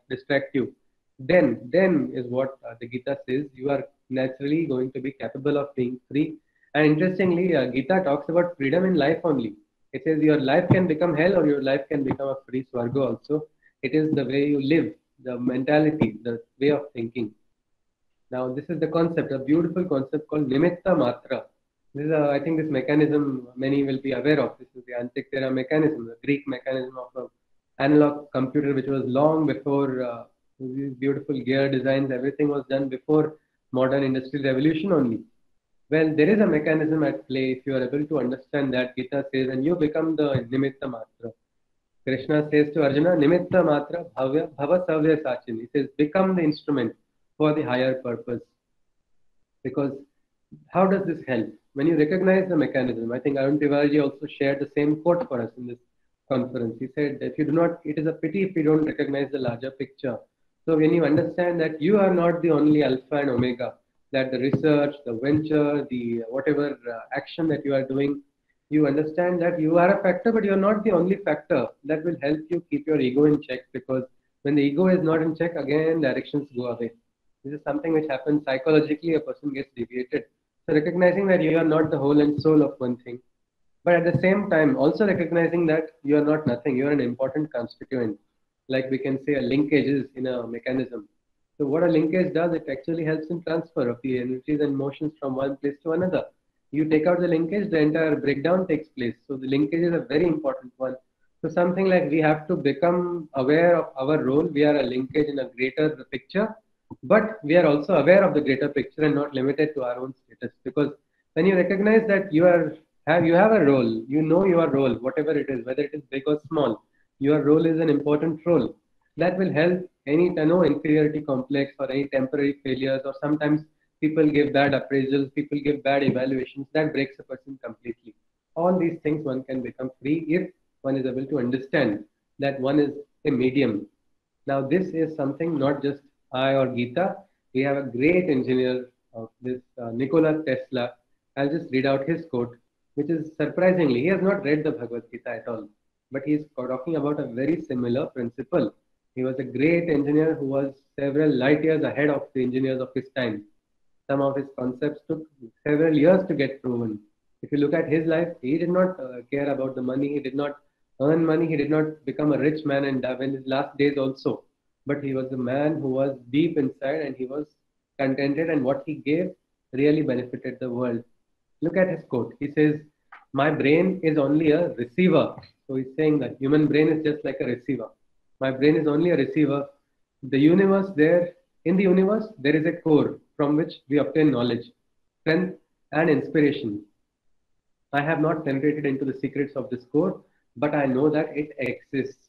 distract you. Then is what the Gita says. You are naturally going to be capable of being free. And interestingly, Gita talks about freedom in life only. It says your life can become hell or your life can become a free swarga also. It is the way you live, the mentality, the way of thinking. Now, this is the concept, a beautiful concept called Nimitta Matra. This is, I think, this mechanism many will be aware of. This is the Antikythera mechanism, the Greek mechanism of an analog computer, which was long before these beautiful gear designs. Everything was done before modern industrial revolution only. Well, there is a mechanism at play. If you are able to understand that, Gita says, and you become the Nimitta Matra. Krishna says to Arjuna, Nimitta Matra Bhava Savya Sachin. He says, become the instrument for the higher purpose. Because how does this help? When you recognize the mechanism, I think Arun Tiwari also shared the same quote for us in this conference. He said, if you do not, it is a pity if you don't recognize the larger picture. So when you understand that you are not the only alpha and omega, that the research, the venture, the whatever action that you are doing, you understand that you are a factor, but you are not the only factor that will help you keep your ego in check, because when the ego is not in check, again, directions go away. This is something which happens psychologically, a person gets deviated. So recognizing that you are not the whole and soul of one thing, but at the same time, also recognizing that you are not nothing, you are an important constituent. Like we can say a linkage is in a mechanism. So what a linkage does, it actually helps in transfer of the energies and motions from one place to another. You take out the linkage, the entire breakdown takes place. So the linkage is a very important one. So something like we have to become aware of our role. We are a linkage in a greater picture, but we are also aware of the greater picture and not limited to our own status. Because when you recognize that you have a role, you know your role, whatever it is, whether it is big or small, your role is an important role. That will help any inferiority complex or any temporary failures, or sometimes people give bad appraisals, people give bad evaluations, that breaks a person completely. All these things one can become free if one is able to understand that one is a medium. Now this is something not just I or Gita, we have a great engineer of this, Nikola Tesla. I'll just read out his quote, which is surprisingly, he has not read the Bhagavad Gita at all, but he is talking about a very similar principle. He was a great engineer who was several light years ahead of the engineers of his time. Some of his concepts took several years to get proven. If you look at his life, he did not care about the money. He did not earn money. He did not become a rich man and die in his last days also. But he was a man who was deep inside and he was contented, and what he gave really benefited the world. Look at his quote. He says, my brain is only a receiver. So he's saying that human brain is just like a receiver. My brain is only a receiver. In the universe, there is a core from which we obtain knowledge, strength, and inspiration. I have not penetrated into the secrets of this core, but I know that it exists.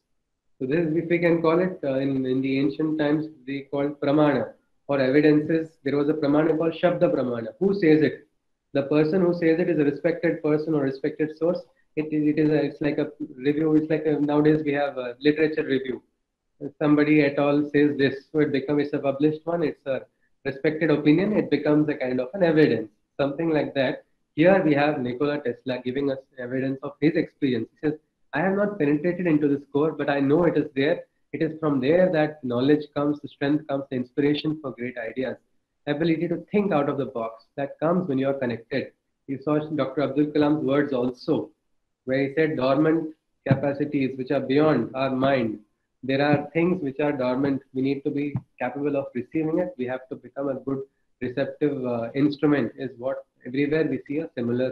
So this, if we can call it, in the ancient times, they called pramana, or evidences. There was a pramana called Shabda Pramana. Who says it? The person who says it is a respected person or respected source. It's like a review. It's like nowadays we have a literature review. If somebody at all says this, so it's a published one. It's a respected opinion. It becomes a kind of an evidence, something like that. Here we have Nikola Tesla giving us evidence of his experience. He says, I have not penetrated into this core, but I know it is there. It is from there that knowledge comes, the strength comes, the inspiration for great ideas, ability to think out of the box. That comes when you are connected. You saw Dr. Abdul Kalam's words also, where he said dormant capacities which are beyond our mind. There are things which are dormant. We need to be capable of receiving it. We have to become a good receptive instrument, is what everywhere we see a similar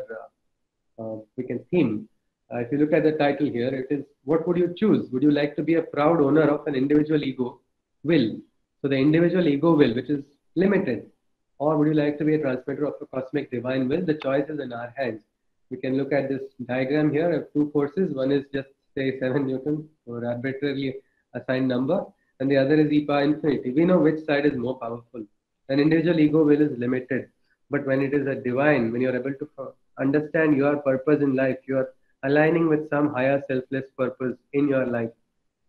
we can theme. If you look at the title here, it is, what would you choose? Would you like to be a proud owner of an individual ego will? So the individual ego will, which is limited, or would you like to be a transmitter of a cosmic divine will? The choice is in our hands. We can look at this diagram here of two forces. One is just say 7 Newton or arbitrarily assigned number, and the other is e power infinity. We know which side is more powerful. An individual ego will is limited, but when it is a divine, when you are able to understand your purpose in life, you are aligning with some higher selfless purpose in your life,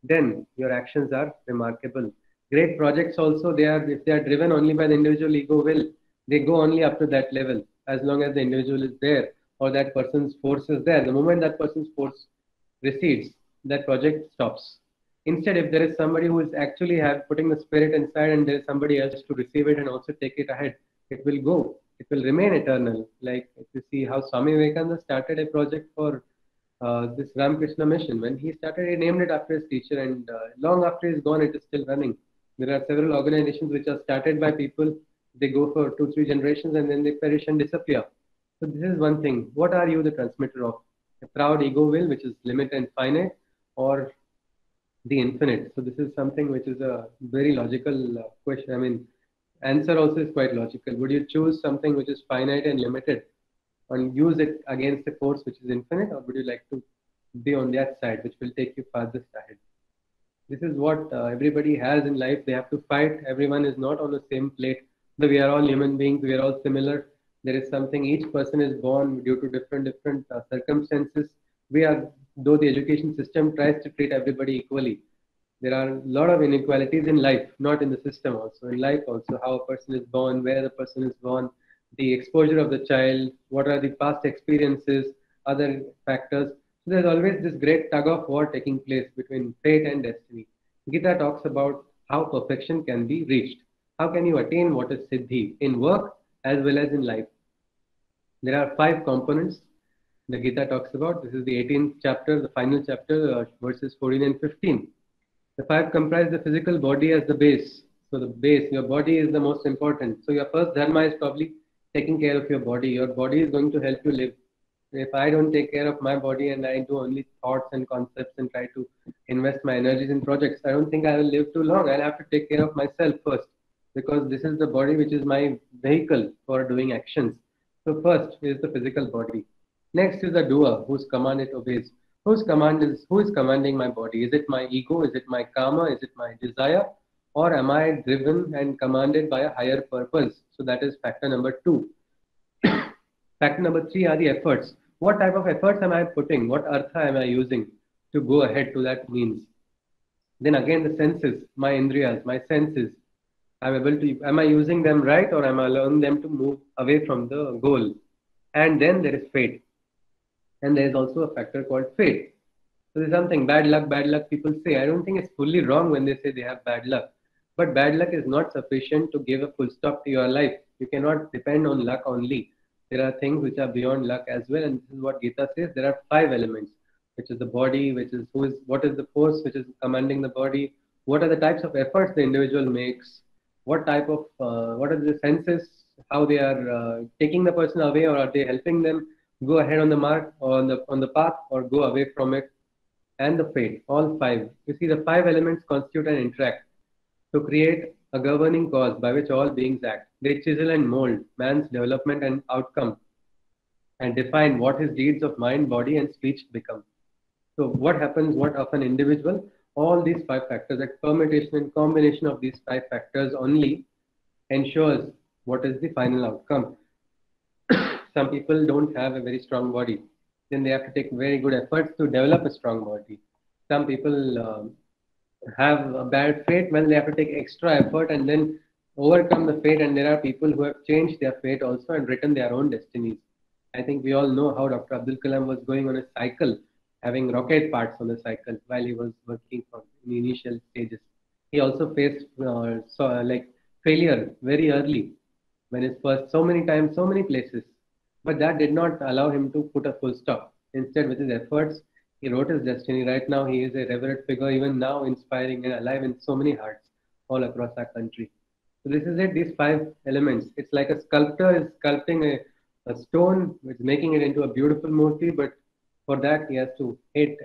then your actions are remarkable. Great projects also, they are, if they are driven only by the individual ego will, they go only up to that level as long as the individual is there or that person's force is there. The moment that person's force recedes, that project stops. Instead, if there is somebody who is actually putting the spirit inside and there is somebody else to receive it and also take it ahead, it will go. It will remain eternal. Like if you see how Swami Vivekananda started a project for this Ramakrishna mission. When he started, he named it after his teacher, and long after he's gone, it is still running. There are several organizations which are started by people. They go for 2-3 generations and then they perish and disappear. So this is one thing. What are you the transmitter of? A proud ego will, which is limited and finite, or the infinite? So this is something which is a very logical question. I mean, answer also is quite logical. Would you choose something which is finite and limited and use it against a force which is infinite, or would you like to be on that side which will take you farthest ahead? This is what everybody has in life. They have to fight. Everyone is not on the same plate. Though we are all human beings, we are all similar. There is something, each person is born due to different circumstances. Though the education system tries to treat everybody equally, there are a lot of inequalities in life, not in the system also, in life also, how a person is born, where the person is born, the exposure of the child, what are the past experiences, other factors. So there's always this great tug of war taking place between fate and destiny. Gita talks about how perfection can be reached. How can you attain what is Siddhi in work as well as in life? There are 5 components the Gita talks about. This is the 18th chapter, the final chapter, verses 14 and 15. The 5 comprise the physical body as the base. So the base, your body is the most important. So your first dharma is probably taking care of your body. Your body is going to help you live. If I don't take care of my body and I do only thoughts and concepts and try to invest my energies in projects, I don't think I will live too long. I'll have to take care of myself first, because this is the body which is my vehicle for doing actions. So first is the physical body. Next is the doer, whose command it obeys. Who is commanding my body? Is it my ego? Is it my karma? Is it my desire? Or am I driven and commanded by a higher purpose? So that is factor number 2. Factor number 3 are the efforts. What type of efforts am I putting? What artha am I using to go ahead to that means? Then again, the senses, my indriyas, my senses. Am I using them right, or am I allowing them to move away from the goal? And then there is fate. And there is also a factor called fate. So there's something, bad luck, people say. I don't think it's fully wrong when they say they have bad luck. But bad luck is not sufficient to give a full stop to your life. You cannot depend on luck only. There are things which are beyond luck as well. And this is what Gita says. There are 5 elements, which is the body, what is the force which is commanding the body, what are the types of efforts the individual makes, what are the senses, how they are taking the person away, or are they helping them go ahead on the mark or on the path, or go away from it, and the fate. All 5. You see, the 5 elements constitute and interact to create a governing cause by which all beings act. They chisel and mold man's development and outcome, and define what his deeds of mind, body, and speech become. So what happens, what of an individual? All these 5 factors, that permutation and combination of these 5 factors only ensures what is the final outcome. Some people don't have a very strong body. Then they have to take very good efforts to develop a strong body. Some people have a bad fate. Well, they have to take extra effort and then overcome the fate. And there are people who have changed their fate also and written their own destinies. I think we all know how Dr. Abdul Kalam was going on a cycle, having rocket parts on the cycle while he was working in the initial stages. He also faced failure very early, when his first, so many times, so many places. But that did not allow him to put a full stop. Instead, with his efforts, he wrote his destiny. Right now, he is a revered figure, even now inspiring and alive in so many hearts all across our country. So this is it, these 5 elements. It's like a sculptor is sculpting a stone, which is making it into a beautiful murti, but For that, he has to hit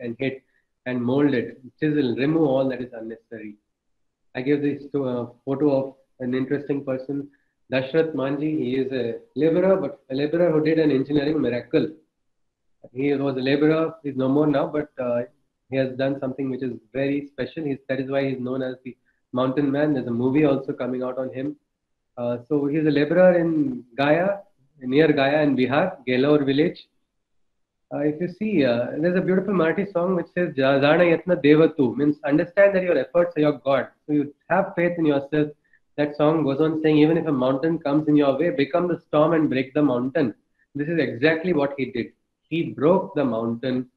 and mold it, chisel, remove all that is unnecessary. I give this to a photo of an interesting person, Dashrath Manji. He is a laborer, but a laborer who did an engineering miracle. He was a laborer, he's no more now, but he has done something which is very special. That is why he's known as the Mountain Man. There's a movie also coming out on him. So he's a laborer in Gaya, near Gaya in Bihar, Gelaur village. If you see, there's a beautiful Marathi song which says, Jana Yatna Devatu, means understand that your efforts are your God. So you have faith in yourself. That song goes on saying, even if a mountain comes in your way, become the storm and break the mountain. This is exactly what he did. He broke the mountain.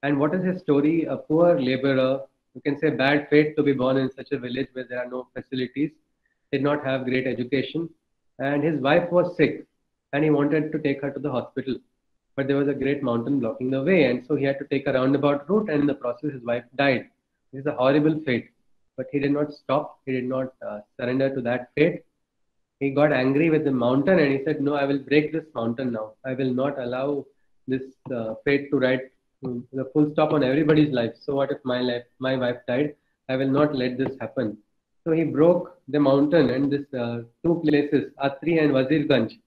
And what is his story? A poor laborer, you can say bad fate to be born in such a village where there are no facilities, did not have great education. And his wife was sick and he wanted to take her to the hospital. But there was a great mountain blocking the way, and so he had to take a roundabout route, and in the process his wife died. This is a horrible fate, but he did not stop. He did not surrender to that fate. He got angry with the mountain and he said, no, I will break this mountain now. I will not allow this fate to write the full stop on everybody's life. So what if my wife died? I will not let this happen. So he broke the mountain, and this two places, Atri and Wazirganj,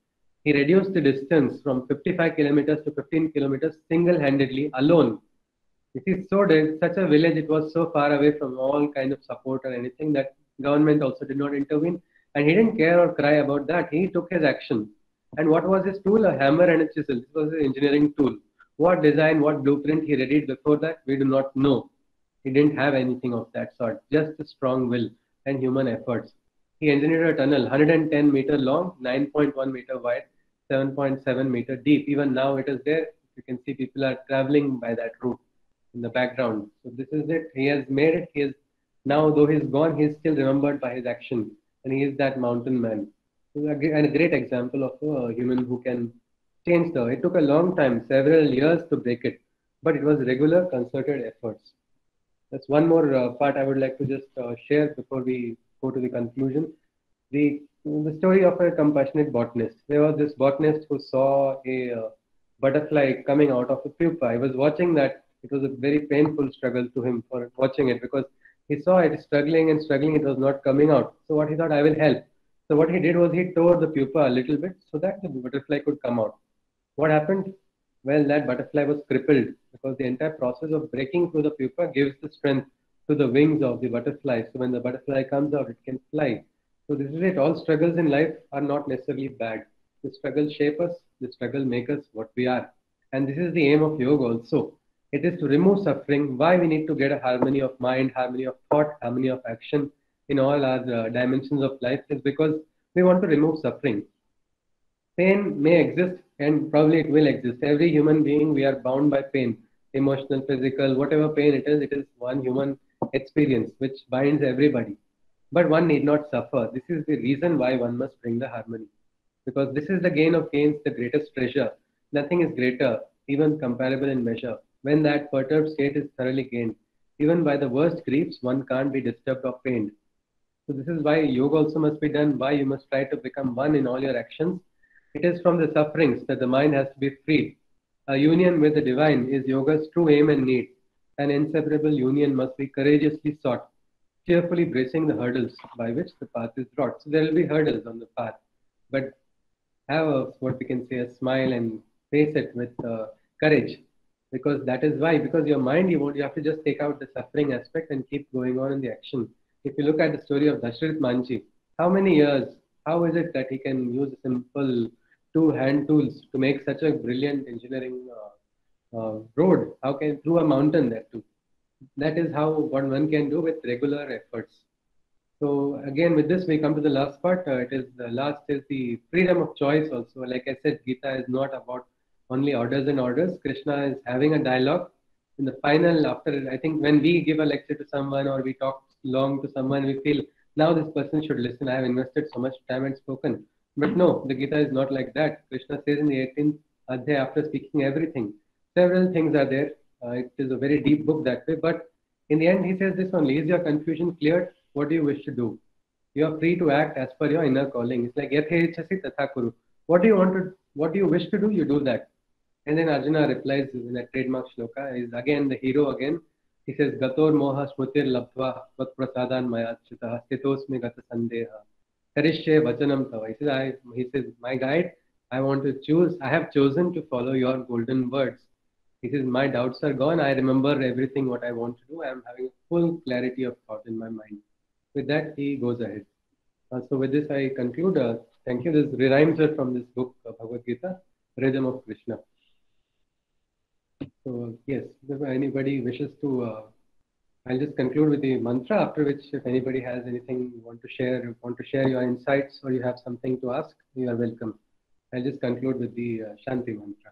he reduced the distance from 55 kilometers to 15 kilometers single-handedly, alone. It is so such a village, it was so far away from all kind of support or anything that government also did not intervene. And he didn't care or cry about that. He took his action. And what was his tool? A hammer and a chisel. This was his engineering tool. What design, what blueprint he readied before that, we do not know. He didn't have anything of that sort, just a strong will and human efforts. He engineered a tunnel, 110 meter long, 9.1 meter wide, 7.7 meter deep. Even now it is there. You can see people are traveling by that route in the background. So this is it. He has made it. He is now, though he's gone, he is still remembered by his action. And he is that mountain man. And a great example of a human who can change the. It took a long time, several years to break it. But it was regular, concerted efforts. That's one more part I would like to just share before we go to the conclusion. The story of a compassionate botanist. There was this botanist who saw a butterfly coming out of a pupa. He was watching that. It was a very painful struggle to him for watching it, because he saw it struggling and struggling. It was not coming out. So what he thought, I will help. So what he did was he tore the pupa a little bit so that the butterfly could come out. What happened? Well, that butterfly was crippled, because the entire process of breaking through the pupa gives the strength to the wings of the butterfly. So when the butterfly comes out, it can fly. So this is it. All struggles in life are not necessarily bad. The struggles shape us. The struggle make us what we are. And this is the aim of yoga also. It is to remove suffering. Why we need to get a harmony of mind, harmony of thought, harmony of action in all our dimensions of life is because we want to remove suffering. Pain may exist, and probably it will exist. Every human being, we are bound by pain, emotional, physical, whatever pain it is one human experience which binds everybody. But one need not suffer. This is the reason why one must bring the harmony. Because this is the gain of gains, the greatest treasure. Nothing is greater, even comparable in measure. When that perturbed state is thoroughly gained, even by the worst griefs, one can't be disturbed or pained. So this is why yoga also must be done, why you must try to become one in all your actions. It is from the sufferings that the mind has to be freed. A union with the divine is yoga's true aim and need. An inseparable union must be courageously sought, cheerfully bracing the hurdles by which the path is trod. So there will be hurdles on the path, but have what we can say, a smile and face it with courage. Because that is why, because your mind, you have to just take out the suffering aspect and keep going on in the action. If you look at the story of Dashrath Manji, how many years, how is it that he can use simple two hand tools to make such a brilliant engineering road? How can, through a mountain that too? That is how what one can do with regular efforts. So again, with this we come to the last part. The freedom of choice also. Like I said, Gita is not about only orders and orders. Krishna is having a dialogue. In the final, after, I think when we give a lecture to someone or we talk long to someone, we feel now this person should listen. I have invested so much time and spoken. But no, the Gita is not like that. Krishna says in the 18th Adhyaya, after speaking everything, several things are there. It is a very deep book that way. But in the end, he says this only: is your confusion cleared? What do you wish to do? You are free to act as per your inner calling. It's like yathe ichhasi tatha kuru. What do you wish to do? You do that. And then Arjuna replies in a trademark shloka, is again the hero again. He says, Gator moha smrutir labdva vat prasadan mayachita stitosme gata sandeha karishye vachanam tava. He says, my guide, I want to choose, I have chosen to follow your golden words. He says, my doubts are gone. I remember everything what I want to do. I am having full clarity of thought in my mind. With that, he goes ahead. So with this, I conclude. Thank you. This rhymes are from this book, Bhagavad Gita, Rhythm of Krishna. So yes, if anybody wishes to, I'll just conclude with the mantra, after which if anybody has anything you want to share your insights, or you have something to ask, you are welcome. I'll just conclude with the Shanti mantra.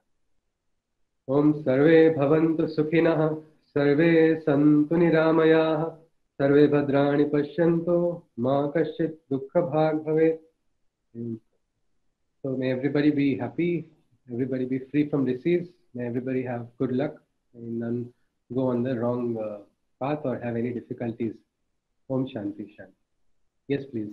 Om Sarve Bhavantu Sukhinah, Sarve Santu Niramayah, Sarve Bhadrani Pashyantu, Ma Kaschit Dukkha Bhag Bhavet. So may everybody be happy, everybody be free from disease, may everybody have good luck, and none go on the wrong path or have any difficulties. Om Shanti Shanti. Yes, please.